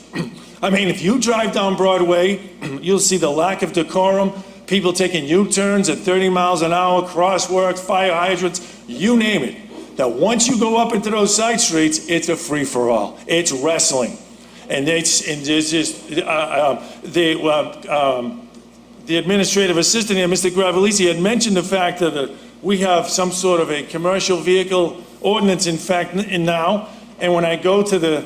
O: I mean, if you drive down Broadway, you'll see the lack of decorum, people taking U-turns at 30 miles an hour, crosswalks, fire hydrants, you name it. That once you go up into those side streets, it's a free-for-all. It's wrestling. And there's just, the administrative assistant here, Mr. Gravellisi, had mentioned the fact that we have some sort of a commercial vehicle ordinance, in fact, now. And when I go to the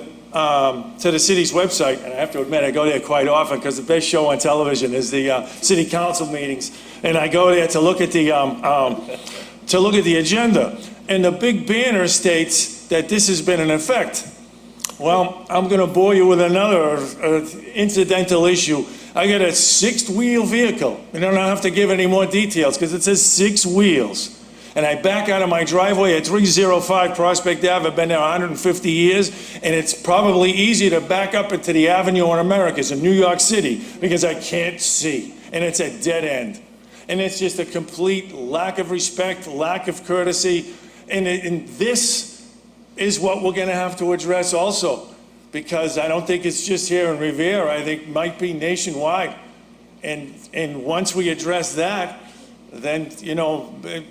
O: city's website, and I have to admit, I go there quite often because the best show on television is the city council meetings. And I go there to look at the agenda. And the big banner states that this has been in effect. Well, I'm going to bore you with another incidental issue. I got a six-wheel vehicle. I don't have to give any more details because it says 6 wheels. And I back out of my driveway at 305 Prospect Ave. I've been there 150 years, and it's probably easier to back up into the Avenue on Americas in New York City because I can't see, and it's a dead end. And it's just a complete lack of respect, lack of courtesy, and this is what we're going to have to address also, because I don't think it's just here in Revere. I think it might be nationwide. And once we address that, then,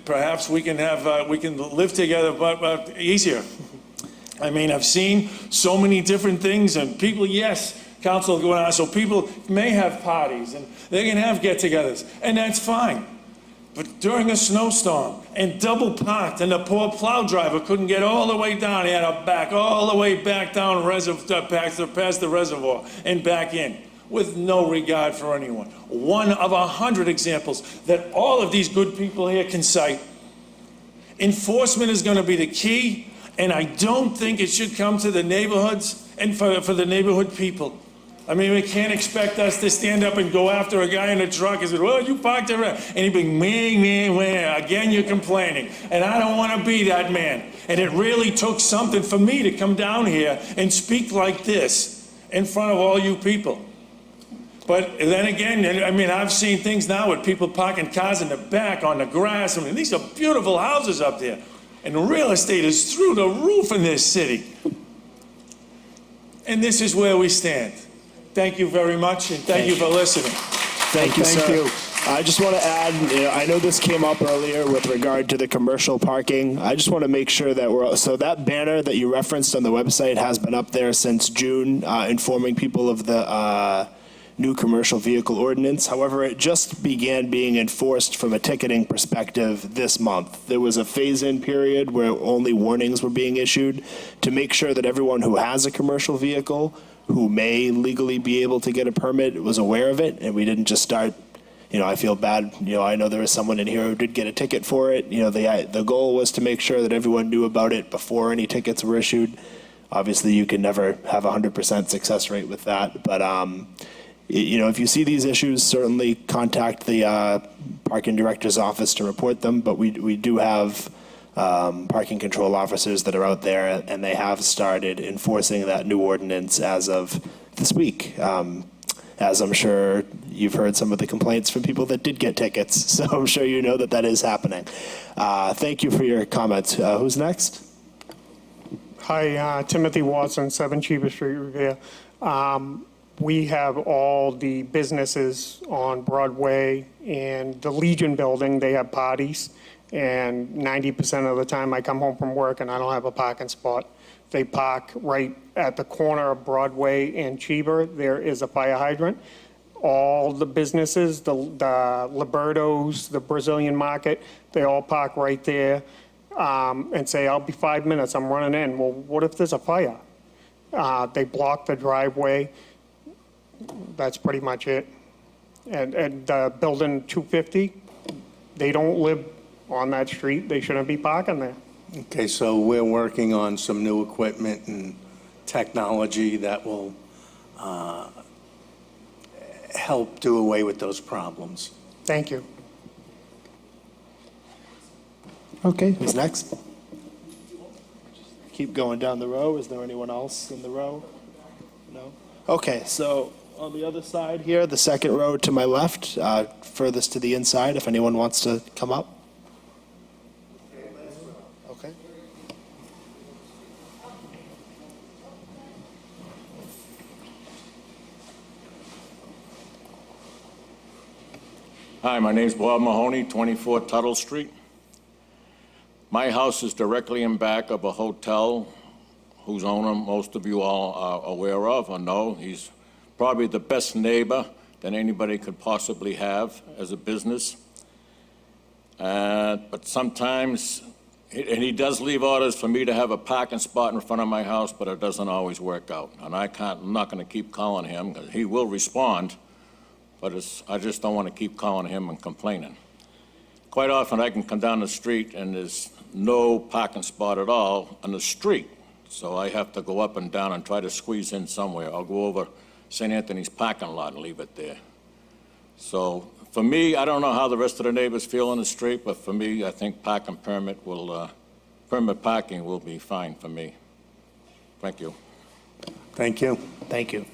O: perhaps we can live together, but easier. I mean, I've seen so many different things, and people, yes, Councilor Guanasso, people may have parties, and they can have get-togethers, and that's fine. But during a snowstorm, and double parked, and the poor plow driver couldn't get all the way down, he had to back all the way back down past the reservoir and back in, with no regard for anyone. One of 100 examples that all of these good people here can cite. Enforcement is going to be the key, and I don't think it should come to the neighborhoods and for the neighborhood people. I mean, we can't expect us to stand up and go after a guy in a truck and say, well, you parked there. And he'd be, man, again, you're complaining. And I don't want to be that man. And it really took something for me to come down here and speak like this in front of all you people. But then again, I mean, I've seen things now with people parking cars in the back on the grass. I mean, these are beautiful houses up there. And real estate is through the roof in this city. And this is where we stand. Thank you very much, and thank you for listening.
A: Thank you,
H: Thank
A: sir.
H: you.
A: I just want to add, I know this came up earlier with regard to the commercial parking. I just want to make sure that so that banner that you referenced on the website has been up there since June, informing people of the new commercial vehicle ordinance. However, it just began being enforced from a ticketing perspective this month. There was a phase-in period where only warnings were being issued to make sure that everyone who has a commercial vehicle who may legally be able to get a permit was aware of it, and we didn't just start I feel bad, I know there was someone in here who did get a ticket for it. The goal was to make sure that everyone knew about it before any tickets were issued. Obviously, you can never have a 100% success rate with that, but, if you see these issues, certainly contact the parking director's office to report them, but we do have parking control officers that are out there, and they have started enforcing that new ordinance as of this week. As I'm sure you've heard some of the complaints from people that did get tickets, so I'm sure you know that is happening. Thank you for your comments. Who's next?
P: Hi, Timothy Watson, 7 Cheever Street, Revere. We have all the businesses on Broadway and the Legion Building, they have parties, and 90% of the time I come home from work and I don't have a parking spot. They park right at the corner of Broadway and Cheever. There is a fire hydrant. All the businesses, the Libertos, the Brazilian Market, they all park right there and say, I'll be 5 minutes, I'm running in. Well, what if there's a fire? They block the driveway. That's pretty much it. And building 250, they don't live on that street. They shouldn't be parking there.
H: Okay, so we're working on some new equipment and technology that will help do away with those problems.
P: Thank you.
A: Okay, who's next? Keep going down the row. Is there anyone else in the row? No? Okay, so on the other side here, the second row to my left, furthest to the inside, if anyone wants to come up. Okay.
Q: Hi, my name's Bob Mahoney, 24 Tuttle Street. My house is directly in back of a hotel whose owner most of you all are aware of or know. He's probably the best neighbor that anybody could possibly have as a business. But sometimes, and he does leave orders for me to have a parking spot in front of my house, but it doesn't always work out. And I'm not going to keep calling him, because he will respond, but I just don't want to keep calling him and complaining. Quite often, I can come down the street and there's no parking spot at all on the street. So I have to go up and down and try to squeeze in somewhere. I'll go over St. Anthony's parking lot and leave it there. So for me, I don't know how the rest of the neighbors feel on the street, but for me, I think permit parking will be fine for me. Thank you.
H: Thank you.
A: Thank you.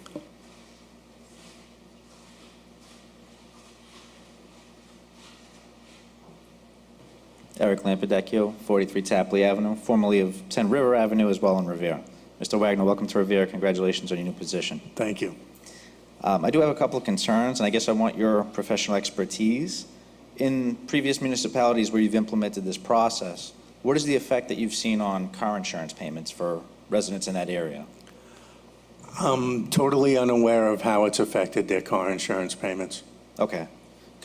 R: Eric Lampadecchio, 43 Tapley Avenue, formerly of 10 River Avenue, as well in Revere. Mr. Wagner, welcome to Revere. Congratulations on your new position.
H: Thank you.
R: I do have a couple of concerns, and I guess I want your professional expertise. In previous municipalities where you've implemented this process, what is the effect that you've seen on car insurance payments for residents in that area?
H: I'm totally unaware of how it's affected their car insurance payments.
R: Okay.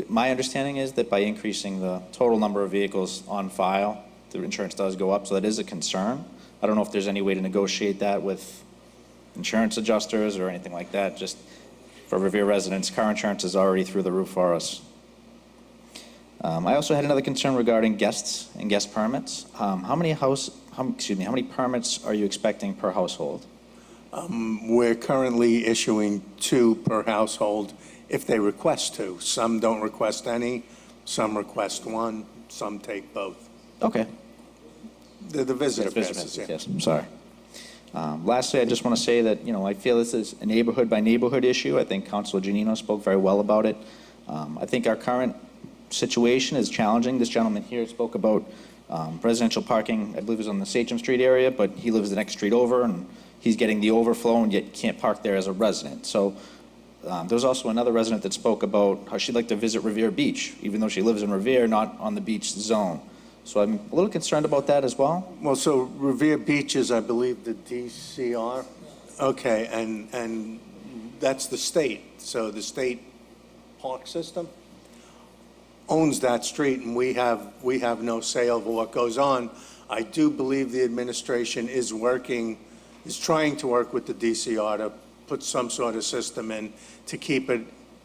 R: My understanding is that by increasing the total number of vehicles on file, the insurance does go up, so that is a concern. I don't know if there's any way to negotiate that with insurance adjusters or anything like that. Just for Revere residents, car insurance is already through the roof for us. I also had another concern regarding guests and guest permits. How many permits are you expecting per household?
H: We're currently issuing 2 per household if they request to. Some don't request any, some request 1, some take both.
R: Okay.
H: The visitor
R: Visitor
H: passes, yeah.
R: Yes, I'm sorry. Lastly, I just want to say that, I feel this is a neighborhood by neighborhood issue. I think Councilor Giannino spoke very well about it. I think our current situation is challenging. This gentleman here spoke about residential parking, I believe it was on the Sachem Street area, but he lives the next street over, and he's getting the overflow and yet can't park there as a resident. So there was also another resident that spoke about how she'd like to visit Revere Beach, even though she lives in Revere, not on the beach zone. So I'm a little concerned about that as well.
H: Well, so Revere Beach is, I believe, the DCR? Okay, and that's the state. So the state park system owns that street, and we have no say over what goes on. I do believe the administration is trying to work with the DCR to put some sort of system in to keep it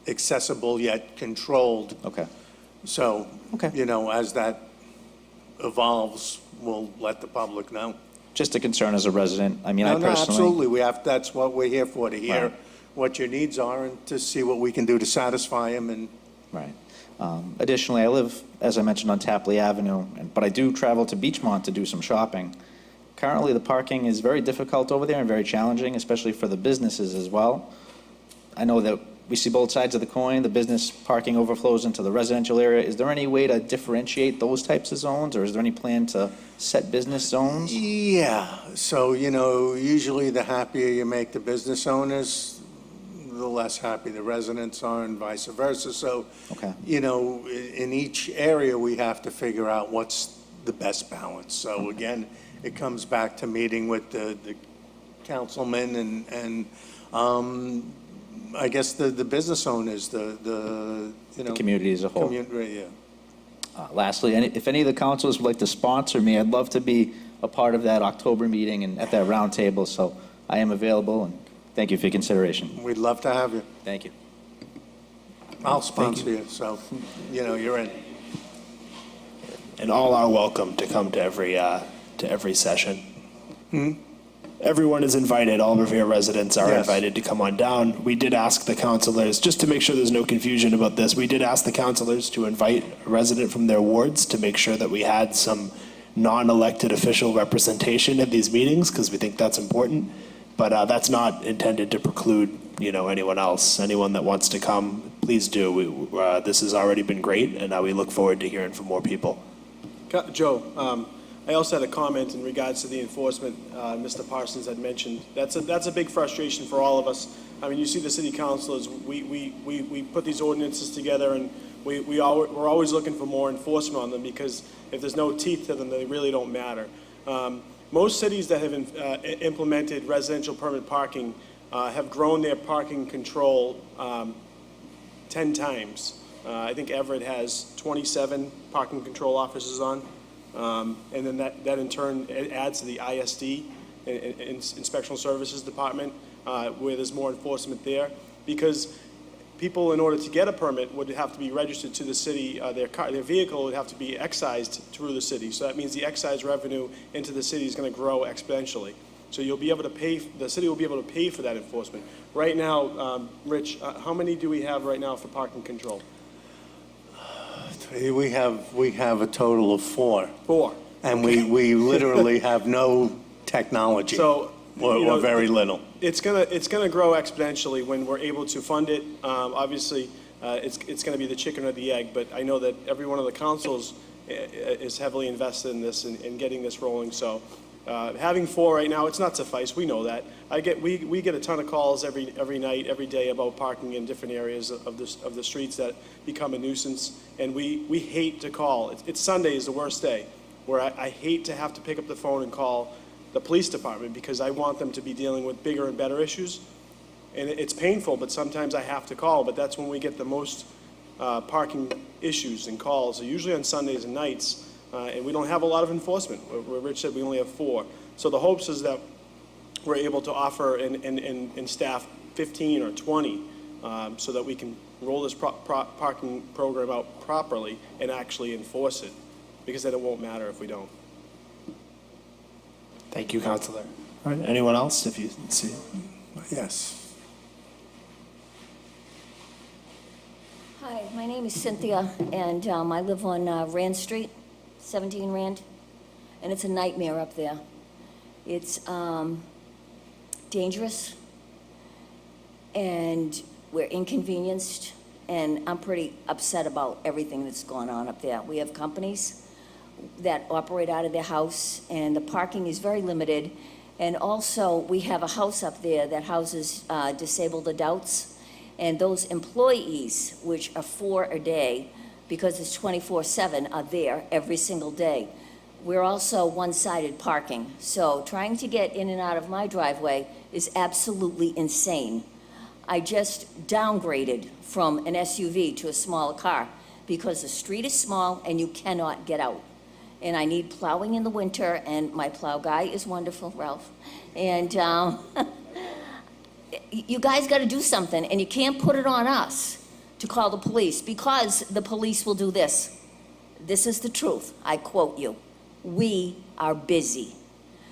H: accessible yet controlled.
R: Okay.
H: So,
R: Okay.
H: as that evolves, we'll let the public know.
R: Just a concern as a resident. I mean, I
H: No,
R: personally.
H: absolutely. that's what we're here for, to hear
R: Right.
H: what your needs are and to see what we can do to satisfy them. And
R: Right. Additionally, I live, as I mentioned, on Tapley Avenue, but I do travel to Beachmont to do some shopping. Currently, the parking is very difficult over there and very challenging, especially for the businesses as well. I know that we see both sides of the coin. The business parking overflows into the residential area. Is there any way to differentiate those types of zones, or is there any plan to set business zones?
H: yeah, so, usually the happier you make the business owners, the less happy the residents are, and vice versa. So,
R: Okay.
H: in each area, we have to figure out what's the best balance. So again, it comes back to meeting with the councilmen and I guess the business owners, the
R: community as a whole.
H: Community, yeah.
R: Lastly, if any of the councilors would like to sponsor me, I'd love to be a part of that October meeting and at that round table, so I am available, and thank you for your consideration.
H: We'd love to have you.
R: Thank you.
H: I'll sponsor you, so, you're in.
A: And all are welcome to come to every session. Everyone is invited. All Revere residents are
H: Yes.
A: invited to come on down. We did ask the councilors, just to make sure there's no confusion about this, we did ask the councilors to invite a resident from their wards to make sure that we had some non-elected official representation at these meetings, because we think that's important. But that's not intended to preclude, anyone else. Anyone that wants to come, please do. This has already been great, and we look forward to hearing from more people.
F: Joe, I also had a comment in regards to the enforcement Mr. Parsons had mentioned. That's a big frustration for all of us. I mean, you see the city councilors, we put these ordinances together, and we're always looking for more enforcement on them, because if there's no teeth to them, they really don't matter. Most cities that have implemented residential permanent parking have grown their parking control 10 times. I think Everett has 27 parking control officers on. And then that in turn adds to the ISD, Inspectional Services Department, where there's more enforcement there. Because people, in order to get a permit, would have to be registered to the city. Their vehicle would have to be excised through the city. So that means the excise revenue into the city is going to grow exponentially. So you'll be able to pay, the city will be able to pay for that enforcement. Right now, Rich, how many do we have right now for parking control?
H: We have a total of 4.
F: 4.
H: And we literally have no technology,
F: So,
H: or very little.
F: It's gonna grow exponentially when we're able to fund it. Obviously, it's gonna be the chicken or the egg, but I know that every one of the councils is heavily invested in this and getting this rolling. So having 4 right now, it's not suffice. We know that. We get a ton of calls every night, every day about parking in different areas of the streets that become a nuisance, and we hate to call. It's Sunday is the worst day, where I hate to have to pick up the phone and call the police department, because I want them to be dealing with bigger and better issues. And it's painful, but sometimes I have to call, but that's when we get the most parking issues and calls, usually on Sundays and nights, and we don't have a lot of enforcement. Where Rich said we only have 4. So the hopes is that we're able to offer and staff 15 or 20 so that we can roll this parking program out properly and actually enforce it, because then it won't matter if we don't.
A: Thank you, Councilor. All right, anyone else, if you see?
H: Yes.
S: Hi, my name is Cynthia, and I live on Rand Street, 17 Rand, and it's a nightmare up there. It's dangerous, and we're inconvenienced, and I'm pretty upset about everything that's going on up there. We have companies that operate out of their house, and the parking is very limited. And also, we have a house up there that houses disabled adults, and those employees, which are 4 a day, because it's 24/7, are there every single day. We're also one-sided parking, so trying to get in and out of my driveway is absolutely insane. I just downgraded from an SUV to a smaller car because the street is small and you cannot get out. And I need plowing in the winter, and my plow guy is wonderful, Ralph. And you guys got to do something, and you can't put it on us. to call the police, because the police will do this. This is the truth. I quote you. We are busy.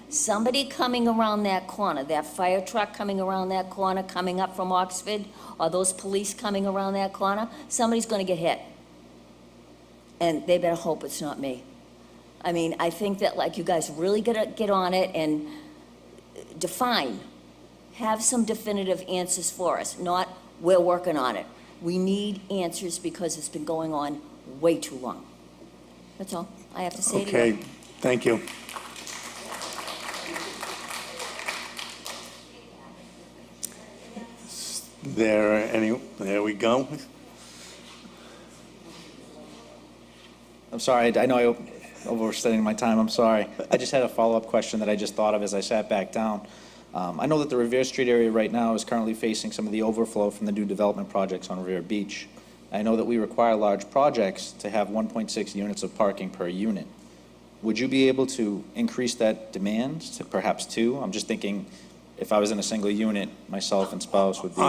S: Somebody coming around that corner, that fire truck coming around that corner, coming up from Oxford, or those police coming around that corner, somebody's gonna get hit. And they better hope it's not me. I mean, I think that, like, you guys really gotta get on it and define, have some definitive answers for us, not we're working on it. We need answers because it's been going on way too long. That's all I have to say to you.
H: Okay, thank you. There we go.
R: I'm sorry, I know I'm overstating my time, I'm sorry. I just had a follow-up question that I just thought of as I sat back down. I know that the Revere Street area right now is currently facing some of the overflow from the new development projects on Revere Beach. I know that we require large projects to have 1.6 units of parking per unit. Would you be able to increase that demand to perhaps 2? I'm just thinking, if I was in a single unit, myself and spouse would be...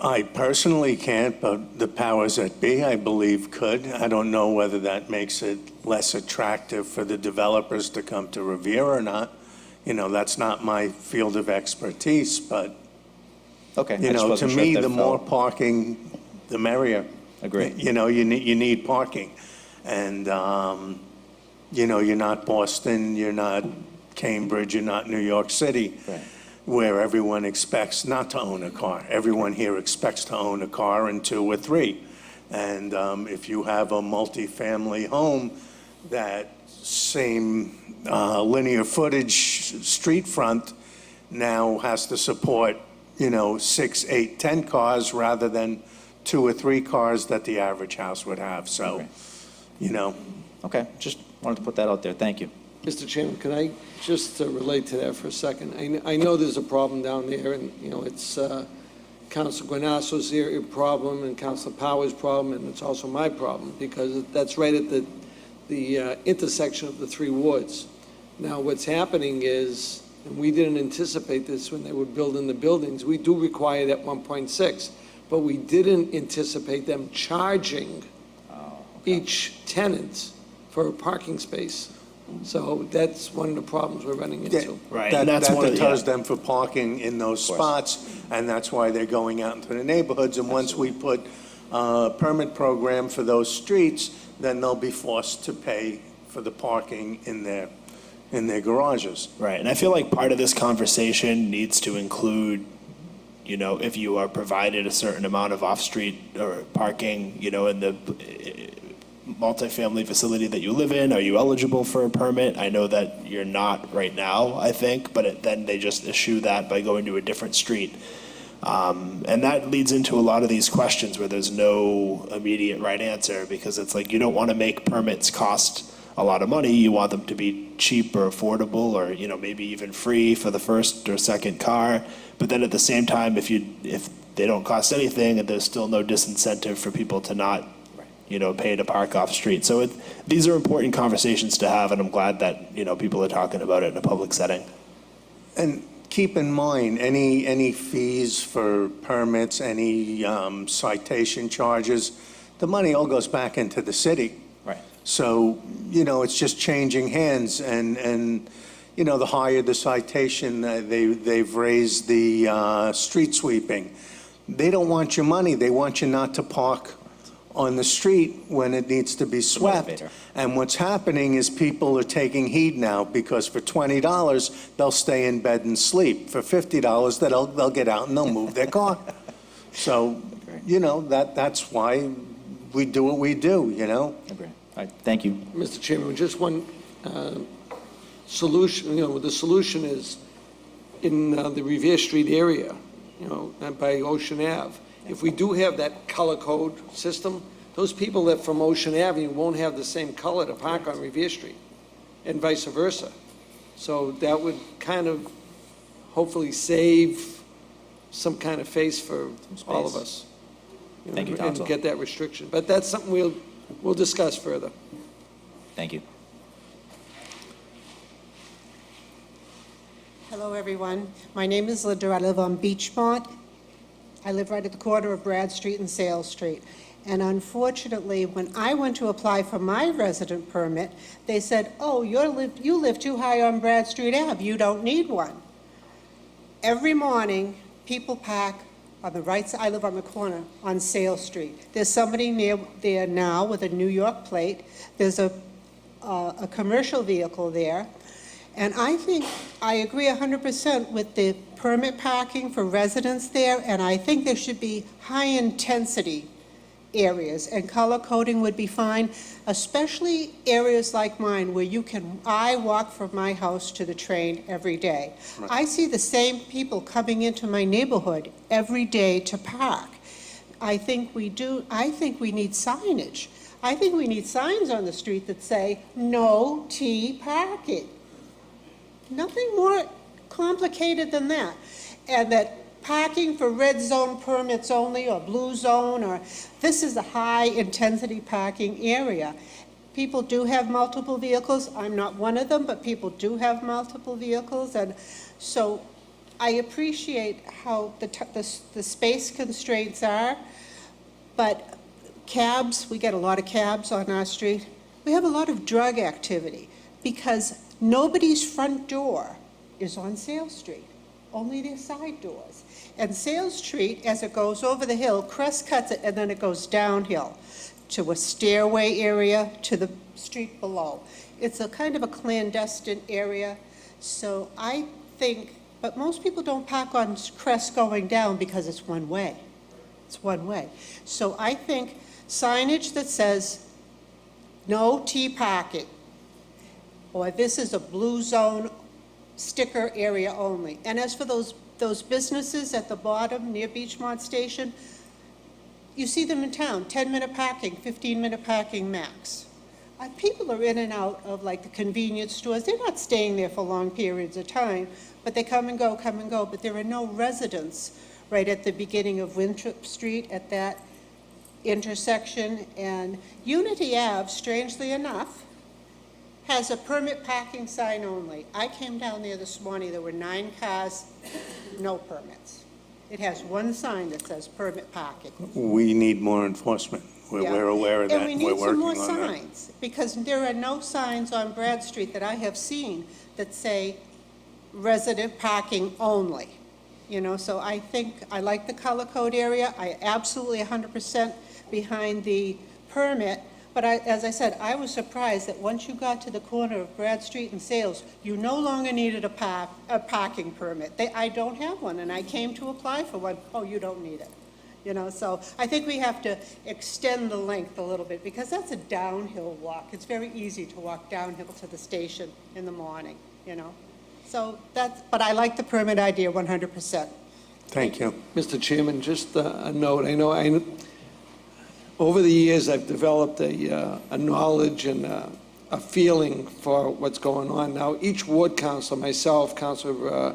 H: I personally can't, but the powers that be, I believe, could. I don't know whether that makes it less attractive for the developers to come to Revere or not. You know, that's not my field of expertise, but,
R: Okay. I
H: you
R: just
H: know, to
R: wasn't sure if
H: me,
R: that
H: the more
R: felt-
H: parking, the merrier.
R: Agree.
H: You know, you need parking. And, you know, you're not Boston, you're not Cambridge, you're not New York City,
R: Right.
H: where everyone expects not to own a car. Everyone here expects to own a car and 2 or 3. And if you have a multifamily home, that same linear footage street front now has to support, you know, 6, 8, 10 cars rather than 2 or 3 cars that the average house would have. So,
R: Okay.
H: you know.
R: Okay, just wanted to put that out there, thank you.
D: Mr. Chairman, can I just relate to that for a second? I know there's a problem down there, and, you know, it's Council Guanasso's area problem and Council Powers' problem, and it's also my problem, because that's right at the intersection of the 3 wards. Now, what's happening is, and we didn't anticipate this when they were building the buildings, we do require that 1.6, but we didn't anticipate them charging each tenant for a parking space. So that's one of the problems we're running into.
A: Right,
H: That
A: and that's one of the-
H: deters them for parking in those spots, and that's why they're going out into the neighborhoods. And once we put a permit program for those streets, then they'll be forced to pay for the parking in their garages.
A: Right, and I feel like part of this conversation needs to include, you know, if you are provided a certain amount of off-street or parking, you know, in the multifamily facility that you live in, are you eligible for a permit? I know that you're not right now, I think, but then they just issue that by going to a different street. And that leads into a lot of these questions where there's no immediate right answer, because it's like, you don't want to make permits cost a lot of money. You want them to be cheap or affordable, or, you know, maybe even free for the first or second car. But then at the same time, if they don't cost anything, and there's still no disincentive for people to not, you know, pay to park off street. So these are important conversations to have, and I'm glad that, you know, people are talking about it in a public setting.
H: And keep in mind, any fees for permits, any citation charges, the money all goes back into the city.
R: Right.
H: So, you know, it's just changing hands, and you know, the higher the citation, they've raised the street sweeping. They don't want your money. They want you not to park on the street when it needs to be swept.
R: motivator.
H: And what's happening is people are taking heed now, because for $20, they'll stay in bed and sleep. For $50, they'll get out and they'll move their car. So, you know, that's why we do what we do, you know?
R: Agree. All right, thank you.
D: Mr. Chairman, just one solution, you know, the solution is in the Revere Street area, you know, and by Ocean Ave. If we do have that color code system, those people that from Ocean Avenue won't have the same color to park on Revere Street, and vice versa. So that would kind of hopefully save some kind of face for all of us. know,
R: Thank you, Counsel.
D: And get that restriction. But that's something we'll discuss further.
R: Thank you.
T: Hello, everyone. My name is Linda. I live on Beachmont. I live right at the corner of Brad Street and Sales Street. And unfortunately, when I went to apply for my resident permit, they said, oh, you live too high on Bradstreet Ave, you don't need one. Every morning, people park on the right side, I live on the corner, on Sale Street. There's somebody near there now with a New York plate. There's a commercial vehicle there. And I think, I agree 100% with the permit parking for residents there, and I think there should be high-intensity areas, and color coding would be fine, especially areas like mine where I walk from my house to the train every day.
H: Right.
T: I see the same people coming into my neighborhood every day to park. I think we need signage. I think we need signs on the street that say, no T parking. Nothing more complicated than that. And that parking for red zone permits only, or blue zone, or this is a high-intensity parking area. People do have multiple vehicles. I'm not one of them, but people do have multiple vehicles. And so I appreciate how the space constraints are, but cabs, we get a lot of cabs on our street. We have a lot of drug activity because nobody's front door is on Sale Street, only their side doors. And Sale Street, as it goes over the hill, Crest cuts it, and then it goes downhill to a stairway area to the street below. It's a kind of a clandestine area, so I think, but most people don't park on Crest going down because it's one way. It's one way. So I think signage that says, no T parking, or this is a blue zone sticker area only. And as for those businesses at the bottom near Beachmont Station, you see them in town, 10-minute parking, 15-minute parking max. People are in and out of like the convenience stores. They're not staying there for long periods of time, but they come and go, but there are no residents right at the beginning of Winthrop Street at that intersection. And Unity Ave, strangely enough, has a permit parking sign only. I came down there this morning, there were 9 cars, no permits. It has one sign that says permit parking.
H: We need more enforcement.
T: Yeah.
H: We're aware of that.
T: And we
H: We're
T: need some
H: working
T: more
H: on that.
T: signs, because there are no signs on Brad Street that I have seen that say resident parking only. You know, so I think, I like the color code area. I absolutely 100% behind the permit. But as I said, I was surprised that once you got to the corner of Brad Street and Sales, you no longer needed a parking permit. I don't have one, and I came to apply for one. Oh, you don't need it. You know, so I think we have to extend the length a little bit, because that's a downhill walk. It's very easy to walk downhill to the station in the morning, you know. So but I like the permit idea 100%.
H: Thank you.
D: Mr. Chairman, just a note. Over the years, I've developed a knowledge and a feeling for what's going on. Now, each ward council, myself, Councilor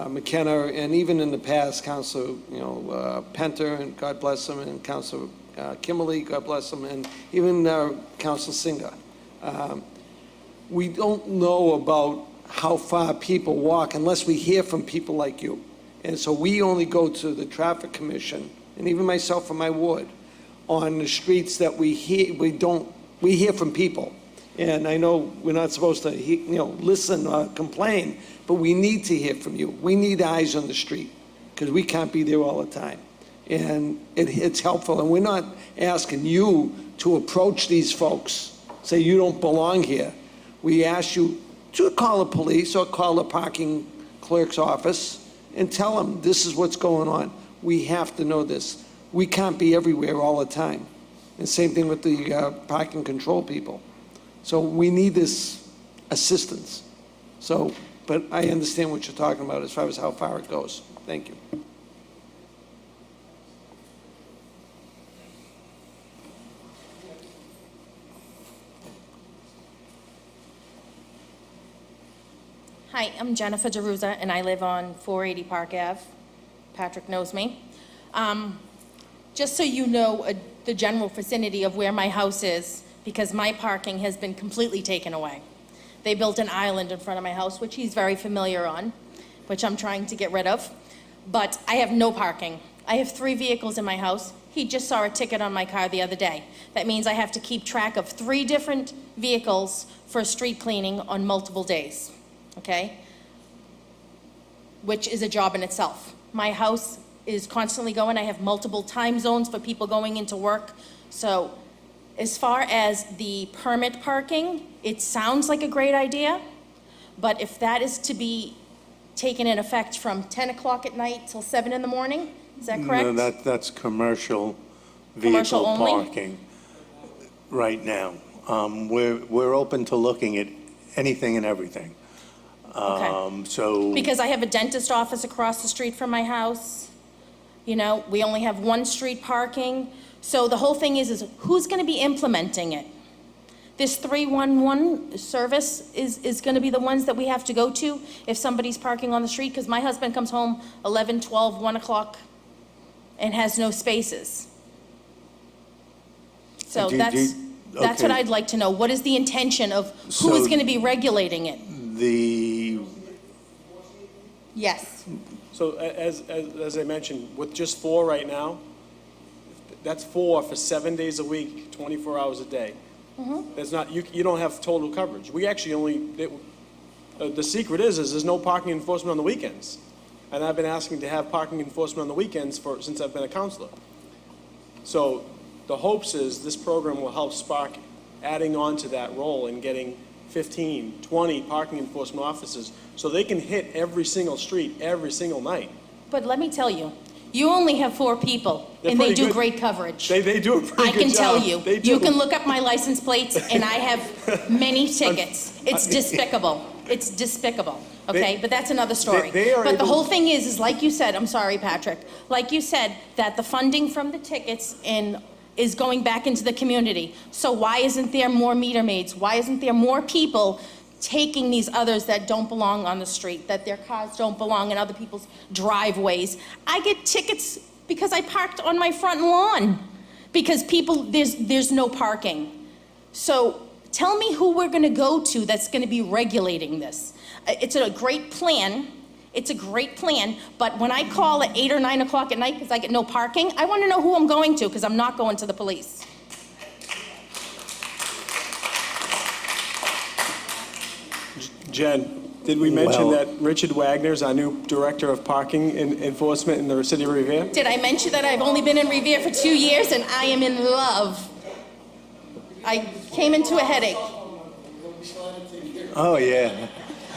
D: McKenna, and even in the past, Councilor Penter, and God bless him, and Councilor Kimberly, God bless him, and even Councilor Singer. We don't know about how far people walk unless we hear from people like you. And so we only go to the Traffic Commission, and even myself from my ward, on the streets that we hear from people. And I know we're not supposed to, listen or complain, but we need to hear from you. We need eyes on the street, because we can't be there all the time. And it's helpful, and we're not asking you to approach these folks, say you don't belong here. We ask you to call the police or call the parking clerk's office and tell them this is what's going on. We have to know this. We can't be everywhere all the time. And same thing with the parking control people. So we need this assistance. So, but I understand what you're talking about as far as how far it goes. Thank you.
U: Hi, I'm Jennifer DeRuza, and I live on 480 Park Ave. Patrick knows me. Just so you know the general vicinity of where my house is, because my parking has been completely taken away. They built an island in front of my house, which he's very familiar on, which I'm trying to get rid of. But I have no parking. I have 3 vehicles in my house, He just saw a ticket on my car the other day. That means I have to keep track of 3 different vehicles for street cleaning on multiple days, okay? Which is a job in itself. My house is constantly going. I have multiple time zones for people going into work. So as far as the permit parking, it sounds like a great idea, but if that is to be taken in effect from 10 o'clock at night till 7 in the morning, is that correct?
H: No, that's commercial
U: Commercial
H: vehicle
U: only?
H: parking right now. We're open to looking at anything and everything. So.
U: Because I have a dentist office across the street from my house. You know, we only have 1 street parking. So the whole thing is who's going to be implementing it? This 311 service is going to be the ones that we have to go to if somebody's parking on the street? Because my husband comes home 11, 12, 1 o'clock and has no spaces. So that's what
H: okay.
U: I'd like to know. What is the intention of who is
H: So-
U: going to be regulating it? Yes.
F: So as I mentioned, with just 4 right now, that's 4 for 7 days a week, 24 hours a day. That's not, you don't have total coverage. We actually only, the secret is there's no parking enforcement on the weekends. And I've been asking to have parking enforcement on the weekends since I've been a counselor. So the hopes is this program will help spark adding on to that role and getting 15, 20 parking enforcement officers so they can hit every single street every single night.
U: But let me tell you, you only have 4 people,
F: They're
U: and they
F: pretty
U: do
F: good.
U: great coverage.
F: They do a pretty
U: I
F: good
U: can tell
F: job.
U: you.
F: They do.
U: You can look up my license plates, and I have many tickets. It's despicable. It's despicable, okay? But that's another story.
F: they are
U: But the
F: able-
U: whole thing is like you said, I'm sorry, Patrick, like you said, that the funding from the tickets is going back into the community. So why isn't there more meter maids? Why isn't there more people taking these others that don't belong on the street, that their cars don't belong in other people's driveways? I get tickets because I parked on my front lawn because there's no parking. So tell me who we're going to go to that's going to be regulating this. It's a great plan. It's a great plan, but when I call at 8 or 9 o'clock at night because I get no parking, I want to know who I'm going to because I'm not going to the police.
F: Jen, did we mention
H: Well-
F: that Richard Wagner is our new Director of Parking Enforcement in the City of Revere?
U: Did I mention that I've only been in Revere for 2 years and I am in love? I came into a headache.
H: Oh, yeah.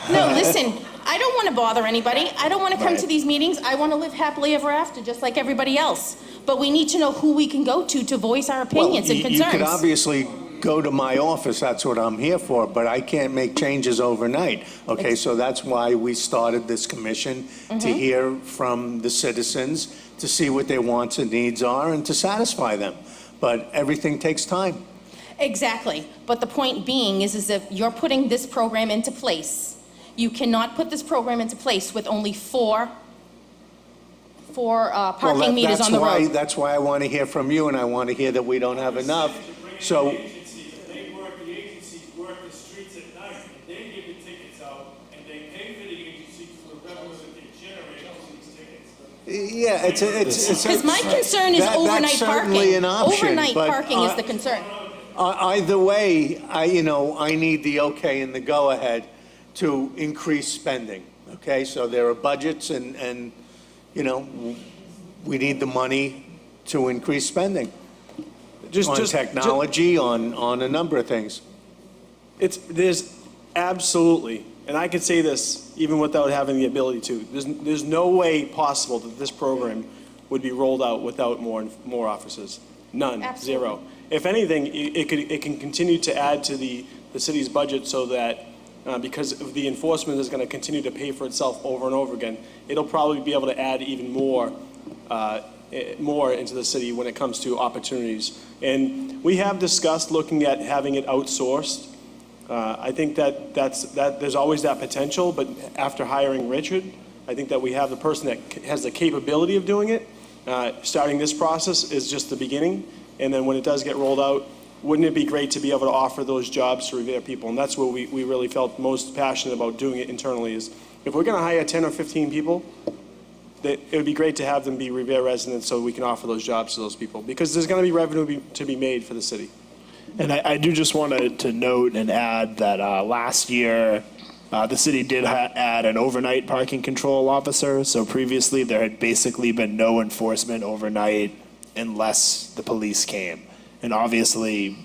U: No, listen, I don't want to bother anybody. I don't want to come to
H: Right.
U: these meetings. I want to live happily ever after, just like everybody else. But we need to know who we can go to voice our opinions and
H: You
U: concerns.
H: could obviously go to my office, that's what I'm here for, but I can't make changes overnight. Okay, so that's why we started this commission, to hear from the citizens, to see what their wants and needs are, and to satisfy them. But everything takes time.
U: Exactly. But the point being is if you're putting this program into place, you cannot put this program into place with only four
H: Well,
U: parking meters
H: that's
U: on the
H: why-
U: road.
H: That's why I want to hear from you, and I want to hear that we don't have enough. So,
O: The agencies work the streets at night, and they give the tickets out, and they pay for the agencies for the revenues that they generate from these tickets.
H: yeah, it's.
U: Because my concern is
H: that's
U: overnight
H: certainly
U: parking.
H: an option,
U: Overnight
H: but,
U: parking is the concern.
H: Either way, I need the okay and the go-ahead to increase spending, okay? So there are budgets and, we need the money to increase spending on technology, on a number of things.
F: There's absolutely, and I can say this even without having the ability to, there's no way possible that this program would be rolled out without more officers. None,
U: Absolutely.
F: zero. If anything, it can continue to add to the city's budget so that, because of the enforcement is going to continue to pay for itself over and over again, it'll probably be able to add even more into the city when it comes to opportunities. And we have discussed looking at having it outsourced. I think that there's always that potential, but after hiring Richard, I think that we have the person that has the capability of doing it. Starting this process is just the beginning, and then when it does get rolled out, wouldn't it be great to be able to offer those jobs to Revere people? And that's what we really felt most passionate about doing it internally is, if we're gonna hire 10 or 15 people, that it would be great to have them be Revere residents so we can offer those jobs to those people, because there's going to be revenue to be made for the city.
A: And I do just want to note and add that last year, the city did add an overnight parking control officer. So previously, there had basically been no enforcement overnight unless the police came. And obviously,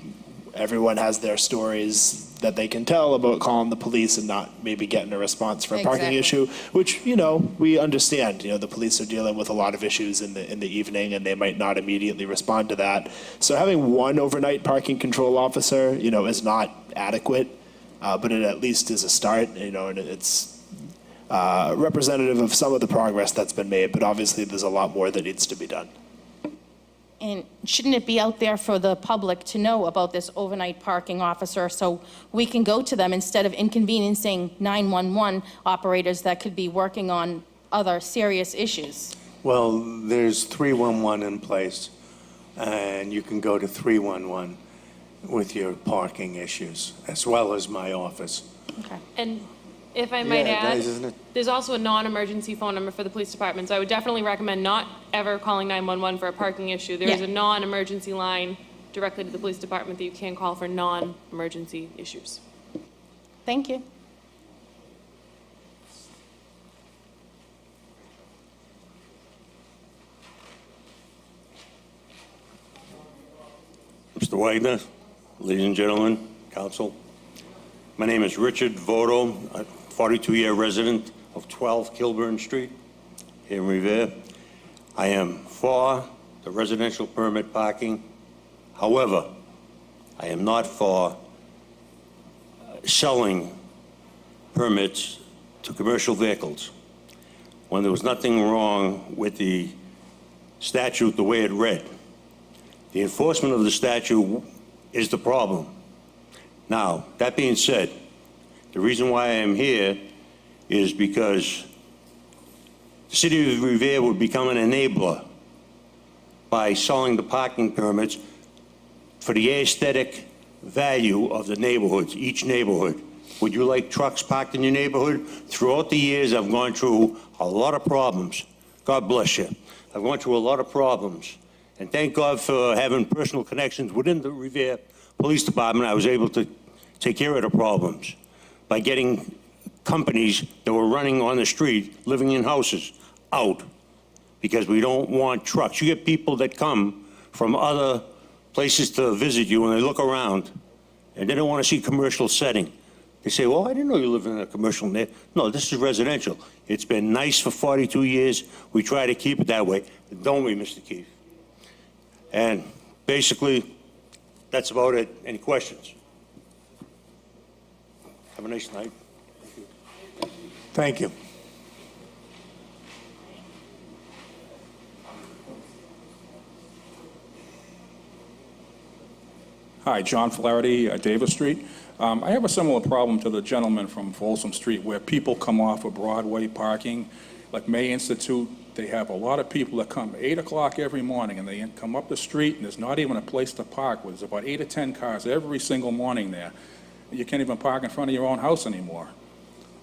A: everyone has their stories that they can tell about calling the police and not maybe getting a response for a parking
U: Exactly.
A: issue, which, you know, we understand. You know, the police are dealing with a lot of issues in the evening, and they might not immediately respond to that. So having one overnight parking control officer, you know, is not adequate, but it at least is a start, you know, and it's representative of some of the progress that's been made, but obviously there's a lot more that needs to be done.
U: And shouldn't it be out there for the public to know about this overnight parking officer so we can go to them instead of inconveniencing 911 operators that could be working on other serious issues?
H: Well, there's 311 in place, and you can go to 311 with your parking issues, as well as my office.
U: Okay.
B: And if I might
H: Yeah,
B: add,
H: guys, isn't it?
B: there's also a non-emergency phone number for the police department. So I would definitely recommend not ever calling 911 for a parking issue. There is
U: Yeah.
B: a non-emergency line directly to the police department that you can call for non-emergency issues.
U: Thank you.
V: Mr. Wagner, ladies and gentlemen, council. My name is Richard Voto, a 42-year resident of 12 Kilburn Street here in Revere. I am for the residential permit parking. However, I am not for selling permits to commercial vehicles when there was nothing wrong with the statute the way it read. The enforcement of the statute is the problem. Now, that being said, the reason why I am here is because the city of Revere would become an enabler by selling the parking permits for the aesthetic value of the neighborhoods, each neighborhood. Would you like trucks parked in your neighborhood? Throughout the years, I've gone through a lot of problems. God bless you. I've gone through a lot of problems. And thank God for having personal connections within the Revere Police Department. I was able to take care of the problems by getting companies that were running on the street, living in houses, out, because we don't want trucks. You get people that come from other places to visit you, and they look around, and they don't want to see commercial setting. They say, well, I didn't know you live in a commercial neighborhood. No, this is residential. It's been nice for 42 years. We try to keep it that way. Don't we, Mr. Keefe? And basically, that's about it. Any questions? Have a nice night.
H: Thank you.
W: Hi, John Flaherty, Davis Street. I have a similar problem to the gentleman from Folsom Street, where people come off of Broadway parking, like May Institute. They have a lot of people that come 8 o'clock every morning, and they come up the street, and there's not even a place to park. There's about 8 or 10 cars every single morning there. You can't even park in front of your own house anymore.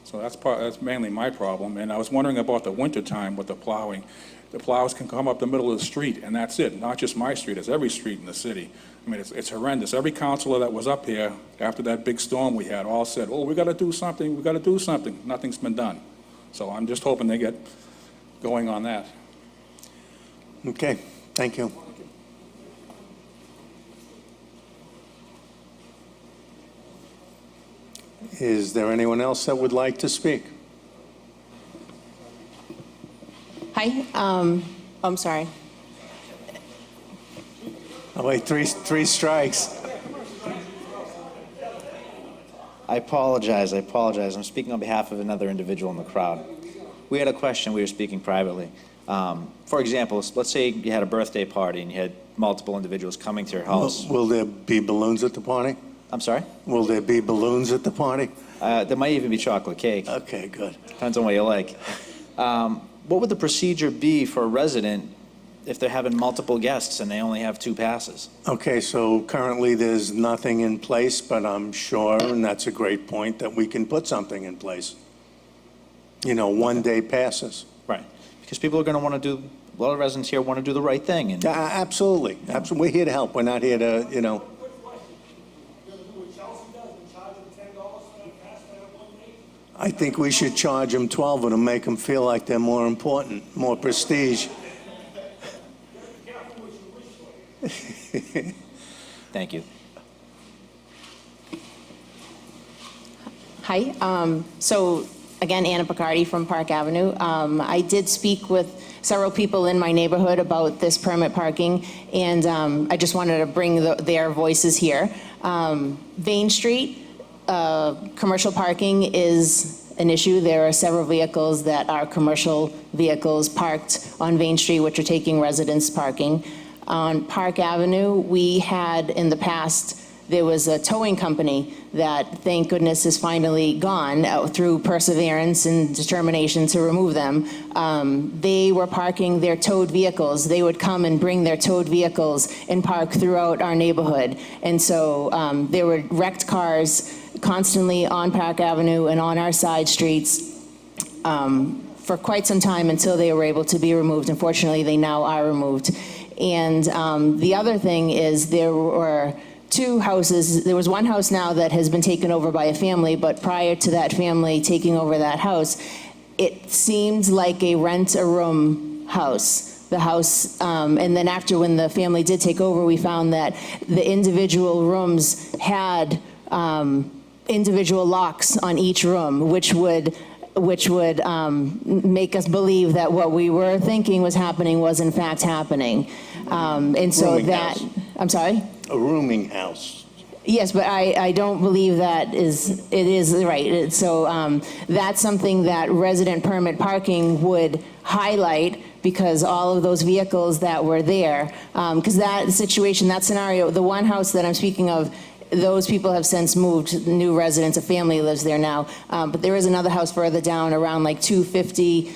W: So that's mainly my problem. And I was wondering about the wintertime with the plowing. The plows can come up the middle of the street, and that's it. Not just my street, it's every street in the city. I mean, it's horrendous. Every councilor that was up here after that big storm we had all said, oh, we got to do something, we got to do something. Nothing's been done. So I'm just hoping they get going on that.
H: Okay, thank you. Is there anyone else that would like to speak?
G: Hi, I'm sorry.
H: Oh, wait, three strikes.
R: I apologize. I'm speaking on behalf of another individual in the crowd. We had a question. We were speaking privately. For example, let's say you had a birthday party and you had multiple individuals coming to your house.
H: Will there be balloons at the party?
R: I'm sorry?
H: Will there be balloons at the party?
R: There might even be chocolate cake.
H: Okay, good.
R: Depends on what you like. What would the procedure be for a resident if they're having multiple guests and they only have 2 passes?
H: Okay, so currently there's nothing in place, but I'm sure, and that's a great point, that we can put something in place. You know, 1-day passes.
R: Right. because people are going to want to do, a lot of residents here want to do the right thing, and
H: Absolutely. We're here to help. We're not here to, you know. I think we should charge them 12 and make them feel like they're more important, more prestige.
R: thank you.
G: Hi, so again, Anna Picardi from Park Avenue. I did speak with several people in my neighborhood about this permit parking, and I just wanted to bring their voices here. Vane Street, commercial parking is an issue. There are several vehicles that are commercial vehicles parked on Vane Street, which are taking residents parking. On Park Avenue, we had in the past, there was a towing company that, thank goodness, is finally gone through perseverance and determination to remove them. They were parking their towed vehicles. They would come and bring their towed vehicles and park throughout our neighborhood. And so there were wrecked cars constantly on Park Avenue and on our side streets for quite some time until they were able to be removed. Unfortunately, they now are removed. And the other thing is there were two houses. There was one house now that has been taken over by a family, but prior to that family taking over that house, it seemed like a rent-a-room house. The house, and then after when the family did take over, we found that the individual rooms had individual locks on each room, which would make us believe that what we were thinking was happening was in fact happening. And so
H: Rooming
G: that,
H: house.
G: I'm sorry?
H: A rooming house.
G: Yes, but I don't believe it is right. So that's something that resident permit parking would highlight, because all of those vehicles that were there, because that situation, that scenario, the one house that I'm speaking of, those people have since moved, new residents, a family lives there now. But there is another house further down around like 250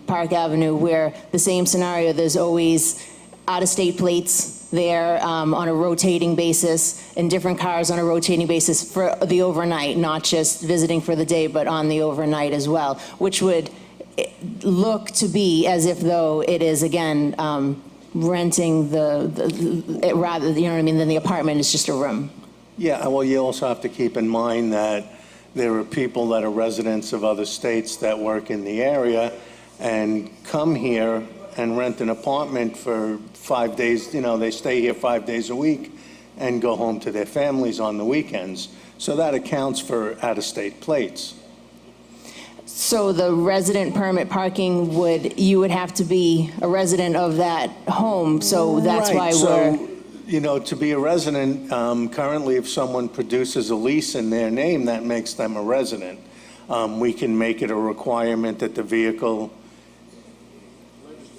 G: Park Avenue where the same scenario, there's always out-of-state plates there on a rotating basis, and different cars on a rotating basis for the overnight, not just visiting for the day, but on the overnight as well, which would look to be as if though it is, again, renting rather, you know what I mean, than the apartment is just a room.
H: Yeah, well, you also have to keep in mind that there are people that are residents of other states that work in the area and come here and rent an apartment for 5 days. You know, they stay here 5 days a week and go home to their families on the weekends. So that accounts for out-of-state plates.
G: So the resident permit parking you would have to be a resident of that home, so that's why
H: Right,
G: we're...
H: so, you know, to be a resident, currently if someone produces a lease in their name, that makes them a resident. We can make it a requirement that the vehicle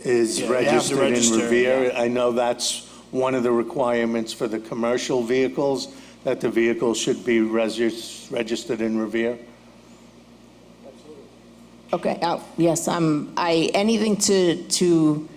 H: is
A: Yeah, you have to
H: registered in
A: register,
H: Revere.
A: yeah.
H: I know that's one of the requirements for the commercial vehicles, that the vehicle should be registered in Revere.
G: Okay, yes, anything to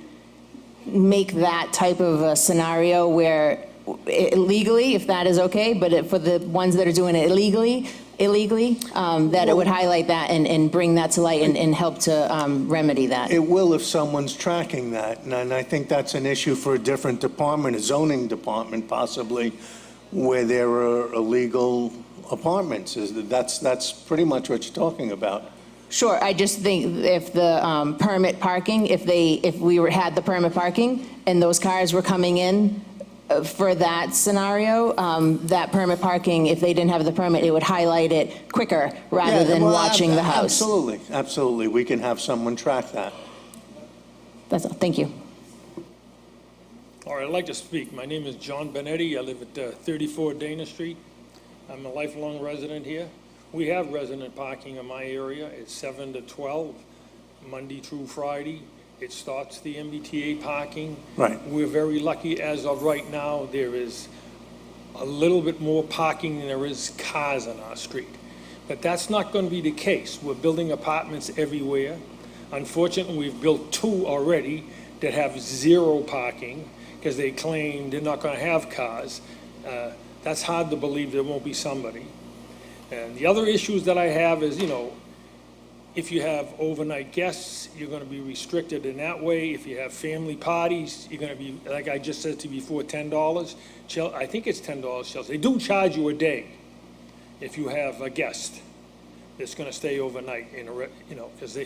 G: make that type of a scenario where legally, if that is okay, but for the ones that are doing it illegally, that it would highlight that and bring that to light and help to remedy that.
H: It will if someone's tracking that, and I think that's an issue for a different department, a zoning department possibly, where there are illegal apartments. That's pretty much what you're talking about.
G: Sure, I just think if the permit parking, if we had the permit parking and those cars were coming in for that scenario, that permit parking, if they didn't have the permit, it would highlight it quicker rather than watching the house.
H: Absolutely, absolutely. We can have someone track that.
G: That's all, thank you.
C: All right, I'd like to speak. My name is John Benetti. I live at 34 Dana Street. I'm a lifelong resident here. We have resident parking in my area. It's 7 to 12, Monday through Friday. It starts the MBTA parking.
H: Right.
C: We're very lucky as of right now. There is a little bit more parking than there is cars on our street. But that's not going to be the case. We're building apartments everywhere. Unfortunately, we've built 2 already that have 0 parking because they claim they're not going to have cars. That's hard to believe there won't be somebody. And the other issues that I have is, you know, If you have overnight guests, you're gonna be restricted in that way. If you have family parties, you're gonna be, like I just said to you before, $10. I think it's $10, Chelsea. They do charge you a day if you have a guest that's gonna stay overnight in a, because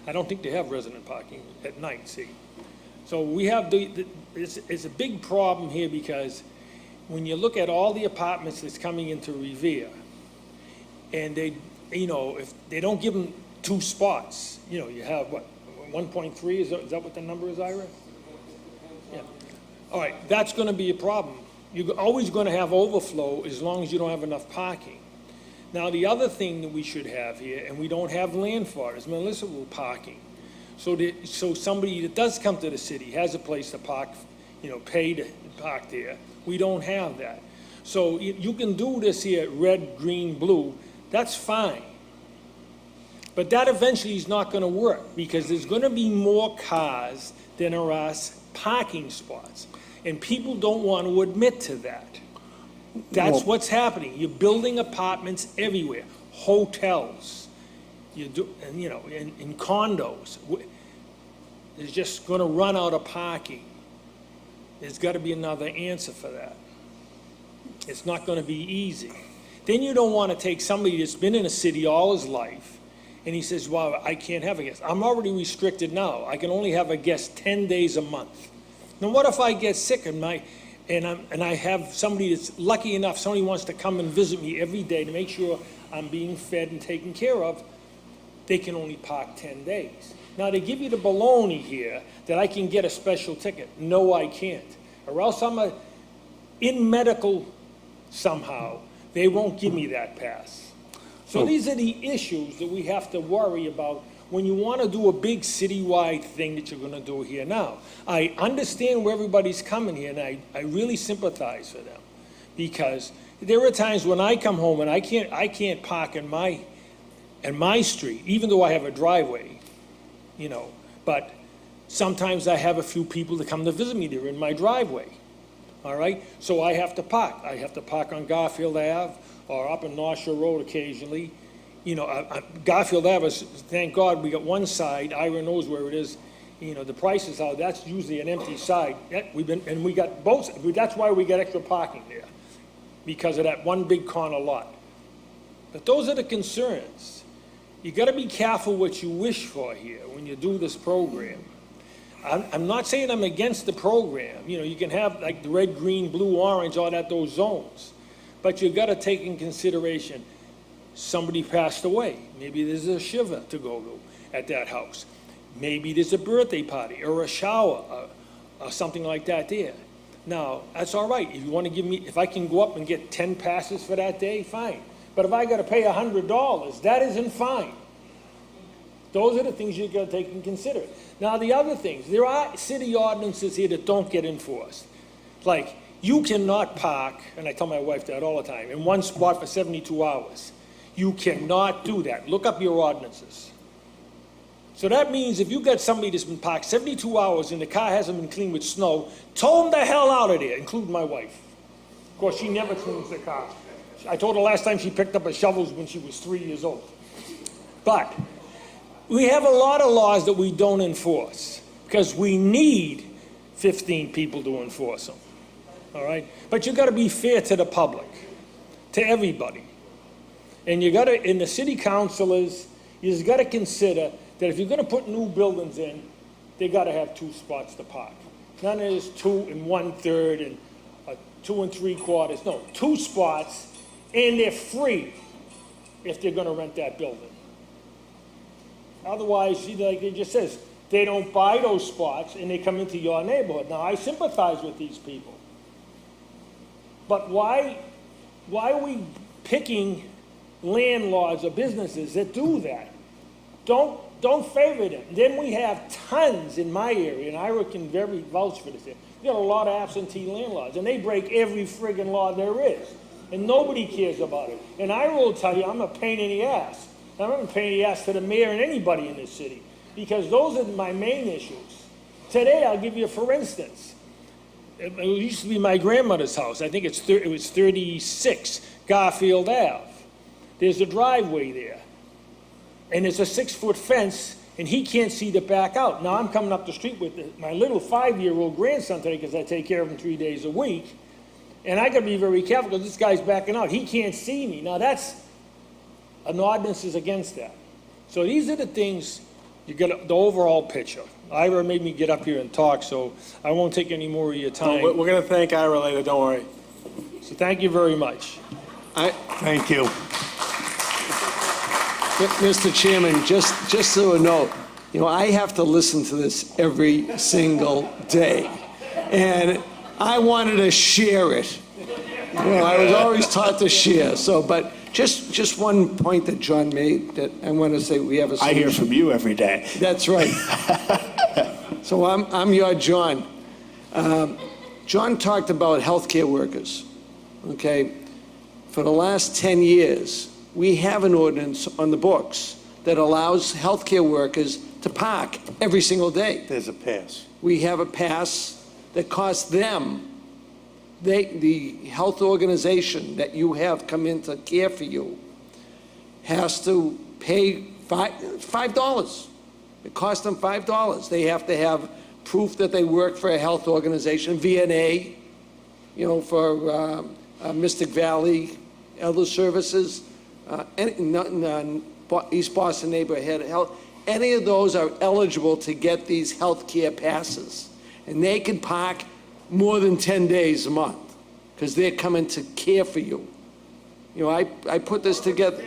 C: I don't think they have resident parking at night, see? So we have it's a big problem here because when you look at all the apartments that's coming into Revere, and they, if they don't give them 2 spots, you have what, 1.3, is that what the number is, Ira? Yeah. All right, that's gonna be a problem. You're always gonna have overflow as long as you don't have enough parking. Now, the other thing that we should have here, and we don't have land for it, is municipal parking. So somebody that does come to the city has a place to park, pay to park there. We don't have that. So you can do this here, red, green, blue, that's fine. But that eventually is not gonna work because there's gonna be more cars than there are parking spots. And people don't want to admit to that. That's what's happening. You're building apartments everywhere, hotels, in condos. It's just gonna run out of parking. There's gotta be another answer for that. It's not gonna be easy. Then you don't wanna take somebody that's been in a city all his life, and he says, well, I can't have a guest. I'm already restricted now. I can only have a guest 10 days a month. Now what if I get sick and I have somebody that's lucky enough, somebody wants to come and visit me every day to make sure I'm being fed and taken care of, they can only park 10 days. Now, they give you the baloney here that I can get a special ticket. No, I can't. Or else I'm in medical somehow. They won't give me that pass. So these are the issues that we have to worry about when you want to do a big citywide thing that you're going to do here now. I understand where everybody's coming here, and I really sympathize for them. Because there are times when I come home and I can't park in my street, even though I have a driveway, but sometimes I have a few people that come to visit me. They're in my driveway, all right? So I have to park. I have to park on Garfield Ave or up in North Shore Road occasionally. Garfield Ave, thank God, we got one side. Ira knows where it is. The price is out. That's usually an empty side. We got both. That's why we got extra parking there, because of that one big corner lot. But those are the concerns. You got to be careful what you wish for here when you do this program. I'm not saying I'm against the program. You can have like the red, green, blue, orange, all that, those zones. But you got to take in consideration somebody passed away. Maybe there's a shiva to go to at that house. Maybe there's a birthday party or a shower or something like that there. Now, that's all right. If you want to give me, if I can go up and get 10 passes for that day, fine. But if I got to pay $100, that isn't fine. Those are the things you got to take and consider. Now, the other things, there are city ordinances here that don't get enforced. Like, you cannot park, and I tell my wife that all the time, in one spot for 72 hours. You cannot do that. Look up your ordinances. So that means if you got somebody that's been parked 72 hours and the car hasn't been cleaned with snow, tow them the hell out of there, including my wife. Of course, she never cleans the car. I told her last time she picked up her shovels when she was 3 years old. But we have a lot of laws that we don't enforce because we need 15 people to enforce them. All right? But you got to be fair to the public, to everybody. And you got to, and the city councilors, you just got to consider that if you're going to put new buildings in, they got to have 2 spots to park. None of this 2 1/3 and 2 3/4. No, 2 spots, and they're free if they're going to rent that building. Otherwise, like it just says, they don't buy those spots and they come into your neighborhood. Now, I sympathize with these people. But why are we picking landlords or businesses that do that? Don't favor them. Then we have tons in my area, and Ira can very vouch for this. We got a lot of absentee landlords, and they break every friggin' law there is, and nobody cares about it. And Ira will tell you, I'm a pain in the ass. I'm a pain in the ass to the mayor and anybody in this city, because those are my main issues. Today, I'll give you, for instance, it used to be my grandmother's house. I think it was 36 Garfield Ave. There's a driveway there. and it's a 6-foot fence, and he can't see to back out. Now, I'm coming up the street with my little 5-year-old grandson today, because I take care of him 3 days a week, and I gotta be very careful, because this guy's backing out. He can't see me. Now, an ordinance is against that. So these are the things, you get the overall picture. Ira made me get up here and talk, so I won't take any more of your time.
F: We're going to thank Ira later, don't worry.
C: So thank you very much.
H: Thank you.
D: Mr. Chairman, just so you know, I have to listen to this every single day, and I wanted to share it. I was always taught to share, but just one point that John made that I want to say we have a
A: I
D: solution.
A: hear from you every day.
D: That's right. So I'm your John. John talked about healthcare workers, okay? For the last 10 years, we have an ordinance on the books that allows healthcare workers to park every single day.
H: There's a pass.
D: We have a pass that costs them, the health organization that you have come in to care for you, has to pay $5. It costs them $5. They have to have proof that they work for a health organization, VNA, for Mystic Valley Elder Services, East Boston Neighborhood Health. Any of those are eligible to get these health care passes. And they can park more than 10 days a month because they're coming to care for you. I put this together.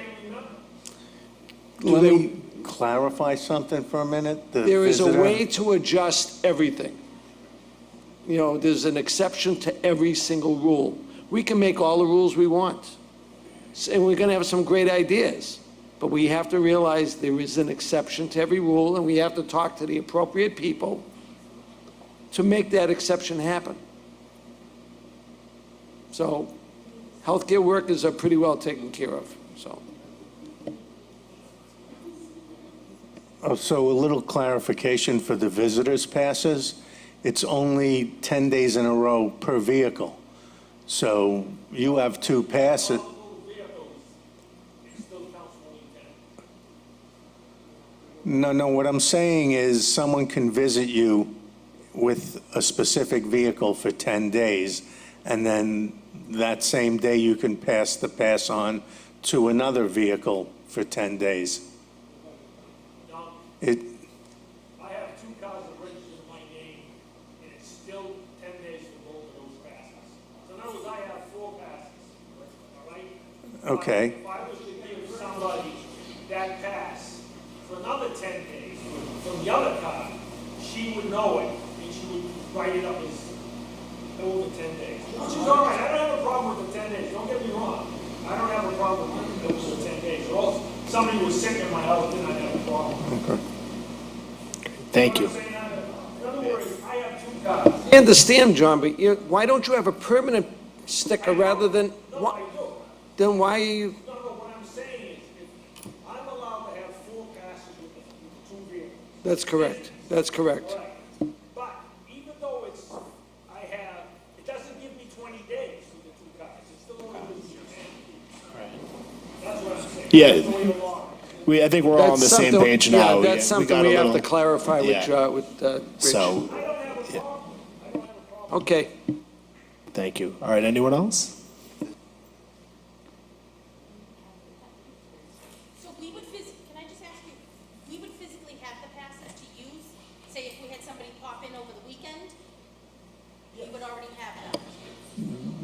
H: Let me clarify something for a minute.
D: There is a way to adjust everything. There's an exception to every single rule. We can make all the rules we want. And we're going to have some great ideas. But we have to realize there is an exception to every rule, and we have to talk to the appropriate people to make that exception happen. So healthcare workers are pretty well taken care of, so.
H: So a little clarification for the visitors passes. It's only 10 days in a row per vehicle. So you have 2 passes. No, what I'm saying is someone can visit you with a specific vehicle for 10 days, and then that same day you can pass the pass on to another vehicle for 10 days.
C: I have 2 cars registered in my name, and it's still 10 days for both of those passes. So in other words, I have 4 passes, all right?
H: Okay.
C: If I was to give somebody that pass for another 10 days from the other car, she would know it, and she would write it up as over 10 days. Which is all right, I don't have a problem with the 10 days, don't get me wrong. I don't have a problem with it over 10 days. Or else somebody was sick in my house, then I'd have a problem.
H: Okay.
A: Thank you.
C: In other words, I have 2 cars.
D: I understand, John, but why don't you have a permanent sticker rather than, then why are you?
C: No, what I'm saying is, if I'm allowed to have 4 passes with the 2 vehicles.
D: That's correct, that's correct.
C: Right. But even though it doesn't give me 20 days with the 2 cars, it's still only gives me 10. That's what I'm saying.
A: Yeah.
C: That's the way the law is.
A: I think we're all on the
D: That's
A: same
D: something-
A: page now.
D: Yeah, that's something we have to clarify with
A: Yeah.
D: Rich.
A: So,
D: Okay.
A: thank you. All right, anyone else?
U: So we would can I just ask you, we would physically have the passes to use? Say if we had somebody pop in over the weekend, we would already have them?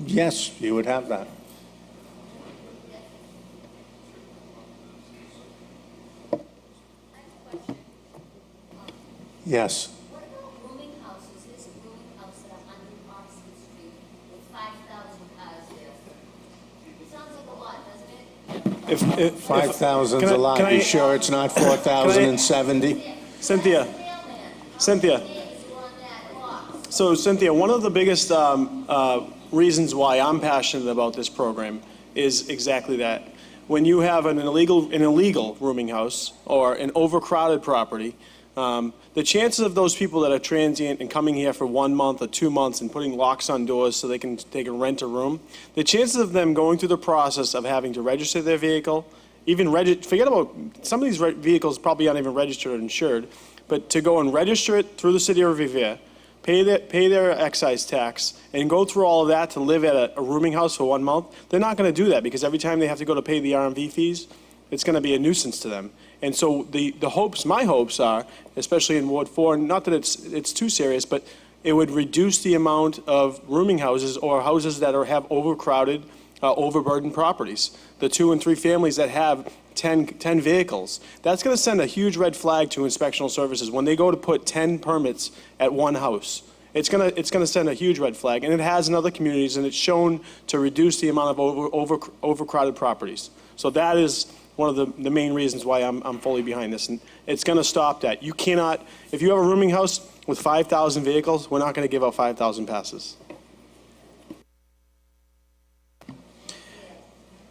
H: Yes, you would have that. Yes.
E: What about rooming houses? There's a rooming house at 100 Oxford Street with 5,000 cars there. It sounds like a lot, doesn't it?
H: 5,000's
F: Can I-
H: a lot.
F: can I-
H: You sure it's not 4,070?
F: Cynthia. So Cynthia, one of the biggest reasons why I'm passionate about this program is exactly that. When you have an illegal rooming house or an overcrowded property, the chances of those people that are transient and coming here for 1 month or 2 months and putting locks on doors so they can rent a room, the chances of them going through the process of having to register their vehicle even forget about, some of these vehicles probably aren't even registered or insured, but to go and register it through the city of Revere, pay their excise tax, and go through all of that to live at a rooming house for 1 month, they're not going to do that, because every time they have to go to pay the RMV fees, it's going to be a nuisance to them. And so my hopes are, especially in Ward 4, not that it's too serious, but it would reduce the amount of rooming houses or houses that have overcrowded, overburdened properties. The 2 and 3 families that have 10 vehicles. That's going to send a huge red flag to inspectional services when they go to put 10 permits at one house. It's going to send a huge red flag, and it has in other communities, and it's shown to reduce the amount of overcrowded properties. So that is one of the main reasons why I'm fully behind this, and it's going to stop that. You cannot, if you have a rooming house with 5,000 vehicles, we're not going to give out 5,000 passes.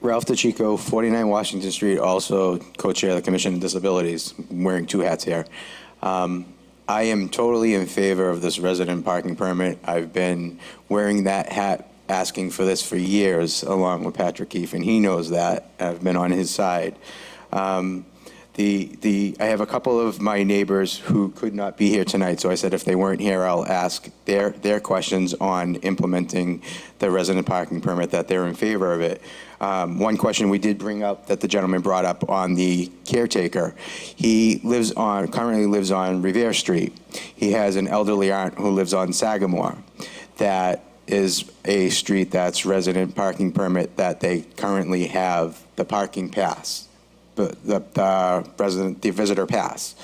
I: Ralph DeChico, 49 Washington Street, also co-chair of the Commission on Disabilities. I'm wearing 2 hats here. I am totally in favor of this resident parking permit. I've been wearing that hat, asking for this for years, along with Patrick Keefe, and he knows that. I've been on his side. I have a couple of my neighbors who could not be here tonight, so I said if they weren't here, I'll ask their questions on implementing the resident parking permit, that they're in favor of it. One question we did bring up that the gentleman brought up on the caretaker. He currently lives on Revere Street. He has an elderly aunt who lives on Sagamore. That is a street that's resident parking permit that they currently have the parking pass, the visitor pass,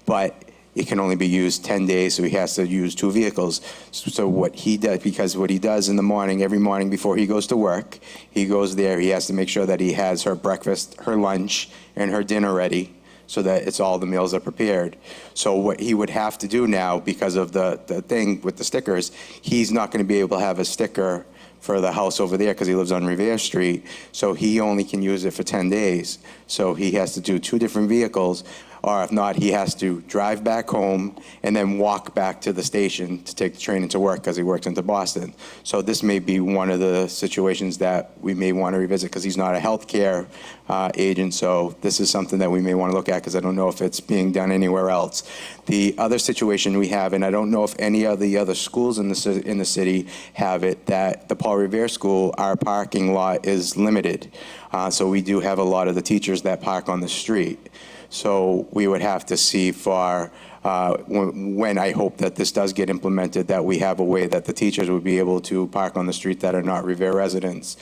I: but it can only be used 10 days, so he has to use 2 vehicles. So what he does, because what he does in the morning, every morning before he goes to work, he goes there, he has to make sure that he has her breakfast, her lunch, and her dinner ready, so that it's all the meals are prepared. So what he would have to do now, because of the thing with the stickers, he's not going to be able to have a sticker for the house over there because he lives on Revere Street, so he only can use it for 10 days. So he has to do 2 different vehicles, or if not, he has to drive back home and then walk back to the station to take the train into work because he works into Boston. So this may be one of the situations that we may want to revisit because he's not a healthcare agent, so this is something that we may want to look at because I don't know if it's being done anywhere else. The other situation we have, and I don't know if any of the other schools in the city have it, that the Paul Revere School, our parking lot is limited. So we do have a lot of the teachers that park on the street. So we would have to see for when I hope that this does get implemented, that we have a way that the teachers would be able to park on the street that are not Revere residents.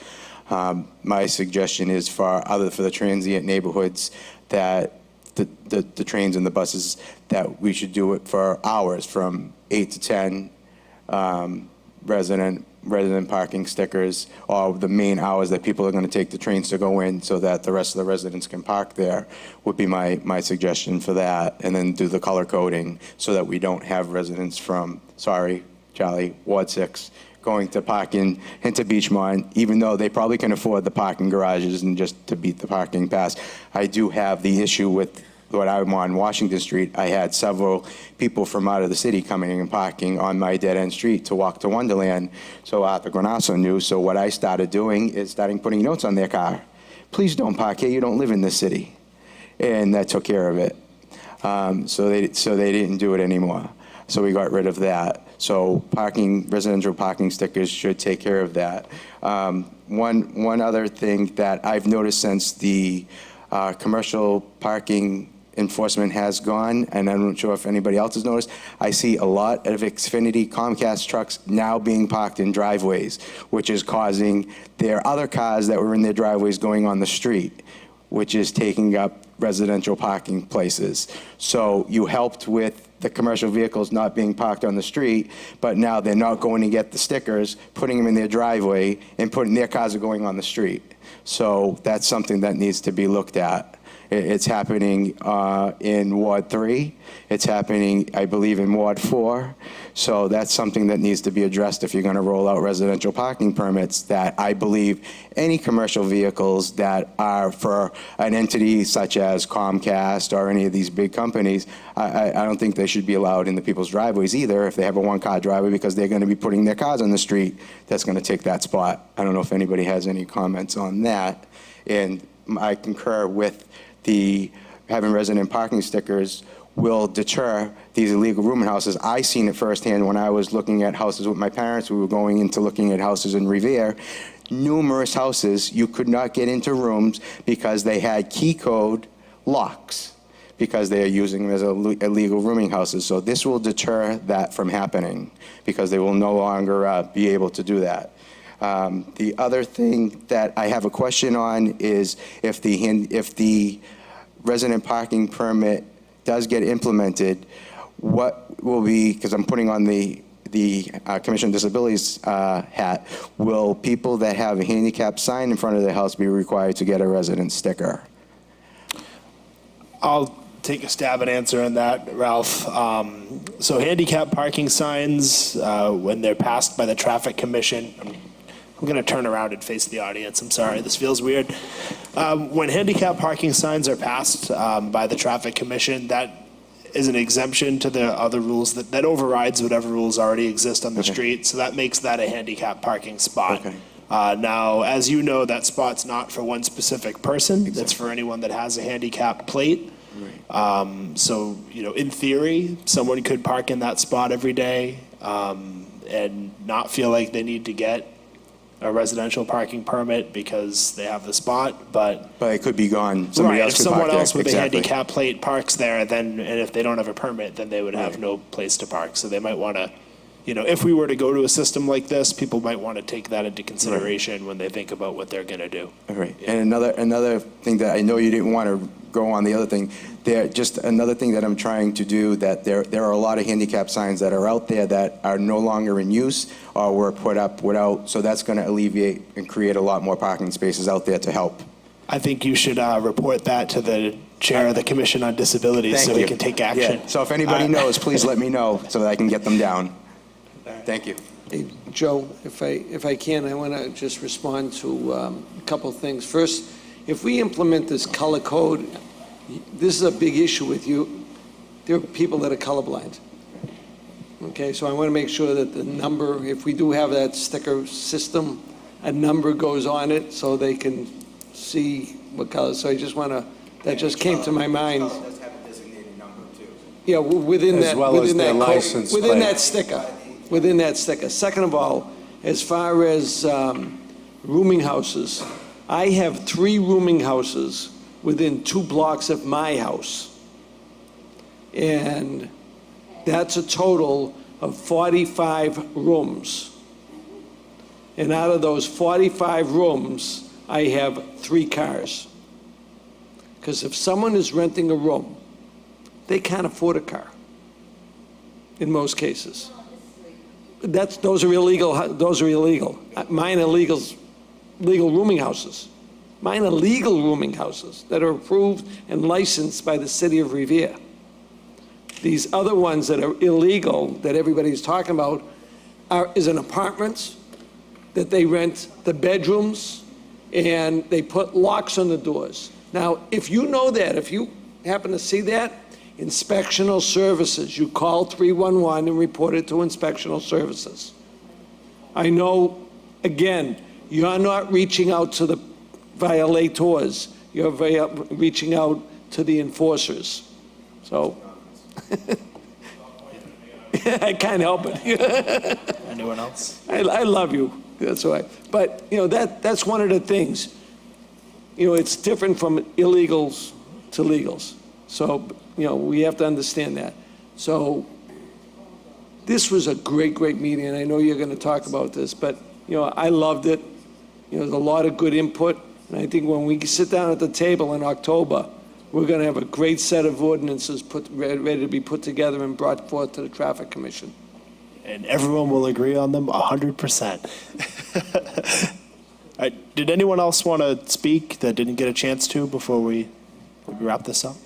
I: My suggestion is for the transient neighborhoods that the trains and the buses, that we should do it for hours from 8 to 10, resident parking stickers, or the main hours that people are going to take the trains to go in so that the rest of the residents can park there, would be my suggestion for that. And then do the color coding so that we don't have residents from, sorry, Charlie, Ward 6, going to park into Beachmont, even though they probably can afford the parking garages and just to beat the parking pass. I do have the issue with when I'm on Washington Street, I had several people from out of the city coming and parking on my dead-end street to walk to Wonderland, so Arthur Granasso knew. So what I started doing is putting notes on their car. Please don't park here, you don't live in this city. And that took care of it. So they didn't do it anymore. So we got rid of that. So residential parking stickers should take care of that. One other thing that I've noticed since the commercial parking enforcement has gone, and I'm not sure if anybody else has noticed, I see a lot of Xfinity Comcast trucks now being parked in driveways, which is causing their other cars that were in their driveways going on the street, which is taking up residential parking places. So you helped with the commercial vehicles not being parked on the street, but now they're not going to get the stickers, putting them in their driveway, and their cars are going on the street. So that's something that needs to be looked at. It's happening in Ward 3. It's happening, I believe, in Ward 4. So that's something that needs to be addressed if you're going to roll out residential parking permits, that I believe any commercial vehicles that are for an entity such as Comcast or any of these big companies, I don't think they should be allowed in the people's driveways either if they have a one-car driveway, because they're going to be putting their cars on the street that's going to take that spot. I don't know if anybody has any comments on that. And I concur with the having resident parking stickers will deter these illegal rooming houses. I seen it firsthand when I was looking at houses with my parents. We were going into looking at houses in Revere. Numerous houses, you could not get into rooms because they had key code locks, because they are using them as illegal rooming houses. So this will deter that from happening, because they will no longer be able to do that. The other thing that I have a question on is if the resident parking permit does get implemented, what will be, because I'm putting on the Commission on Disabilities hat, will people that have a handicap sign in front of their house be required to get a resident sticker?
A: I'll take a stab at answering that, Ralph. So handicap parking signs, when they're passed by the Traffic Commission, I'm going to turn around and face the audience. I'm sorry, this feels weird. When handicap parking signs are passed by the Traffic Commission, that is an exemption to the other rules that overrides whatever rules already exist on the street. So that makes that a handicap parking spot. Now, as you know, that spot's not for one specific person. It's for anyone that has a handicap plate. So, in theory, someone could park in that spot every day and not feel like they need to get a residential parking permit because they have the spot, but
I: it could be gone. Somebody else
A: if
I: could
A: someone
I: park there.
A: else with a
I: Exactly.
A: handicap plate parks there, and if they don't have a permit, then they would have no place to park. So they might want to, if we were to go to a system like this, people might want to take that into consideration when they think about what they're going to do.
I: All right. And another thing that I know you didn't want to go on the other thing, just another thing that I'm trying to do, that there are a lot of handicap signs that are out there that are no longer in use or were put up without, so that's going to alleviate and create a lot more parking spaces out there to help.
A: I think you should report that to the chair of the Commission on Disabilities
I: Thank
A: so
I: you.
A: we can take action.
I: Yeah. So if anybody knows, please let me know so that I can get them down. Thank you.
D: Hey, Joe, if I can, I want to just respond to a couple things. First, if we implement this color code, this is a big issue with you. There are people that are colorblind. Okay, so I want to make sure that the number, if we do have that sticker system, a number goes on it so they can see what color. So I just want to, that just came to my mind.
I: does have a designated number too.
D: Yeah, within
H: As
D: that,
H: well as
D: within
H: their
D: that
H: license
D: code, within
H: plate.
D: that sticker, within that sticker. Second of all, as far as rooming houses, I have 3 rooming houses within 2 blocks of my house. And that's a total of 45 rooms. And out of those 45 rooms, I have 3 cars. Because if someone is renting a room, they can't afford a car, in most cases. Those are illegal. Mine are legal rooming houses. Mine are legal rooming houses that are approved and licensed by the city of Revere. These other ones that are illegal, that everybody's talking about, is an apartments that they rent the bedrooms and they put locks on the doors. Now, if you know that, if you happen to see that, inspectional services, you call 311 and report it to inspectional services. I know, again, you're not reaching out to the violators, you're reaching out to the enforcers. So, I can't help it.
A: Anyone else?
D: I love you, that's why. But, that's one of the things. It's different from illegals to legals. So, we have to understand that. So, this was a great, great meeting, and I know you're going to talk about this, but, I loved it. There's a lot of good input, and I think when we sit down at the table in October, we're going to have a great set of ordinances ready to be put together and brought forth to the Traffic Commission.
A: And everyone will agree on them 100%. All right, did anyone else want to speak that didn't get a chance to before we wrap this up?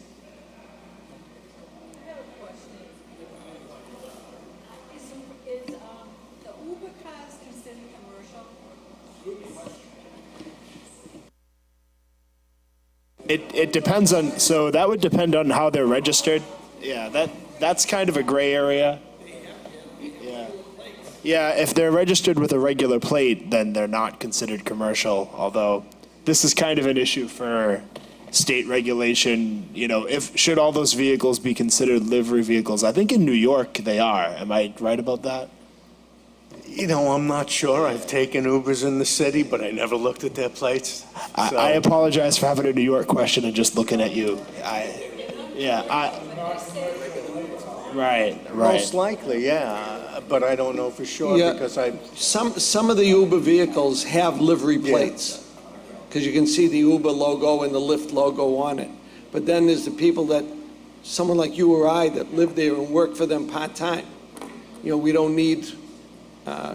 A: It depends on, so that would depend on how they're registered. Yeah, that's kind of a gray area. Yeah, if they're registered with a regular plate, then they're not considered commercial, although this is kind of an issue for state regulation, should all those vehicles be considered livery vehicles? I think in New York they are. Am I right about that?
H: I'm not sure. I've taken Ubers in the city, but I never looked at their plates.
A: I apologize for having a New York question and just looking at you. Right.
H: Most likely, yeah, but I don't know for sure
D: Yeah.
H: because I,
D: Some of the Uber vehicles have livery plates, because you can see the Uber logo and the Lyft logo on it. But then there's the people that, someone like you or I, that live there and work for them part-time. We don't need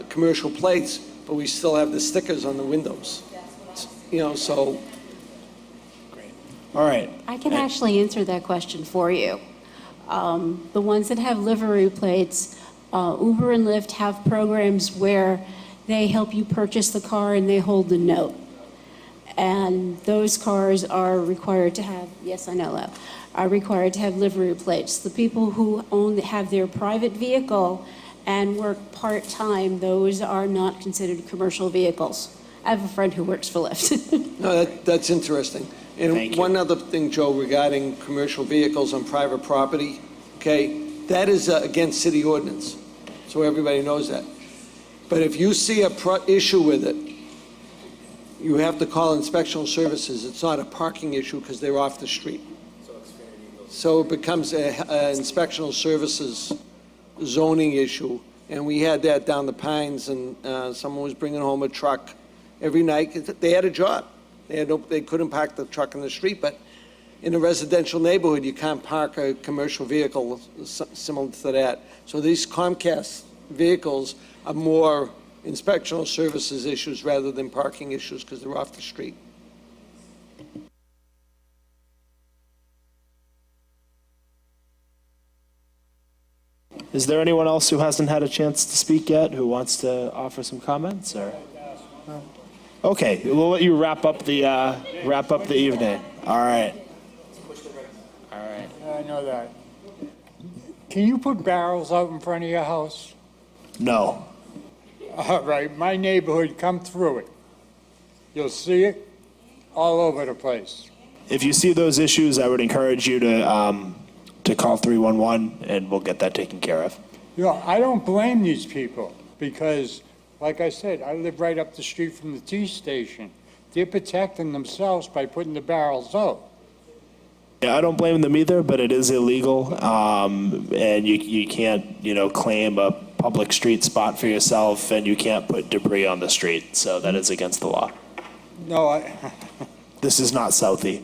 D: commercial plates, but we still have the stickers on the windows. So.
A: All right.
J: I can actually answer that question for you. The ones that have livery plates, Uber and Lyft have programs where they help you purchase the car and they hold the note. And those cars are required to have, yes, I know that, are required to have livery plates. The people who have their private vehicle and work part-time, those are not considered commercial vehicles. I have a friend who works for Lyft.
D: No, that's interesting. And one other thing, Joe, regarding commercial vehicles on private property, okay, that is against city ordinance, so everybody knows that. But if you see a issue with it, you have to call inspectional services. It's not a parking issue because they're off the street. So it becomes a inspectional services zoning issue. And we had that down the Pines, and someone was bringing home a truck every night. They had a job. They couldn't park the truck in the street, but in a residential neighborhood, you can't park a commercial vehicle similar to that. So these Comcast vehicles are more inspectional services issues rather than parking issues because they're off the street.
A: Is there anyone else who hasn't had a chance to speak yet, who wants to offer some comments, or? Okay, we'll let you wrap up the evening. All right.
L: I know that. Can you put barrels out in front of your house?
A: No.
L: All right, my neighborhood, come through it. You'll see it all over the place.
A: If you see those issues, I would encourage you to call 311, and we'll get that taken care of.
L: I don't blame these people because, like I said, I live right up the street from the T station. They're protecting themselves by putting the barrels out.
A: Yeah, I don't blame them either, but it is illegal, and you can't, claim a public street spot for yourself, and you can't put debris on the street, so that is against the law.
L: No,
A: This is not Southie.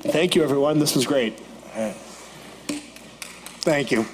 A: Thank you, everyone. This was great.
H: Thank you.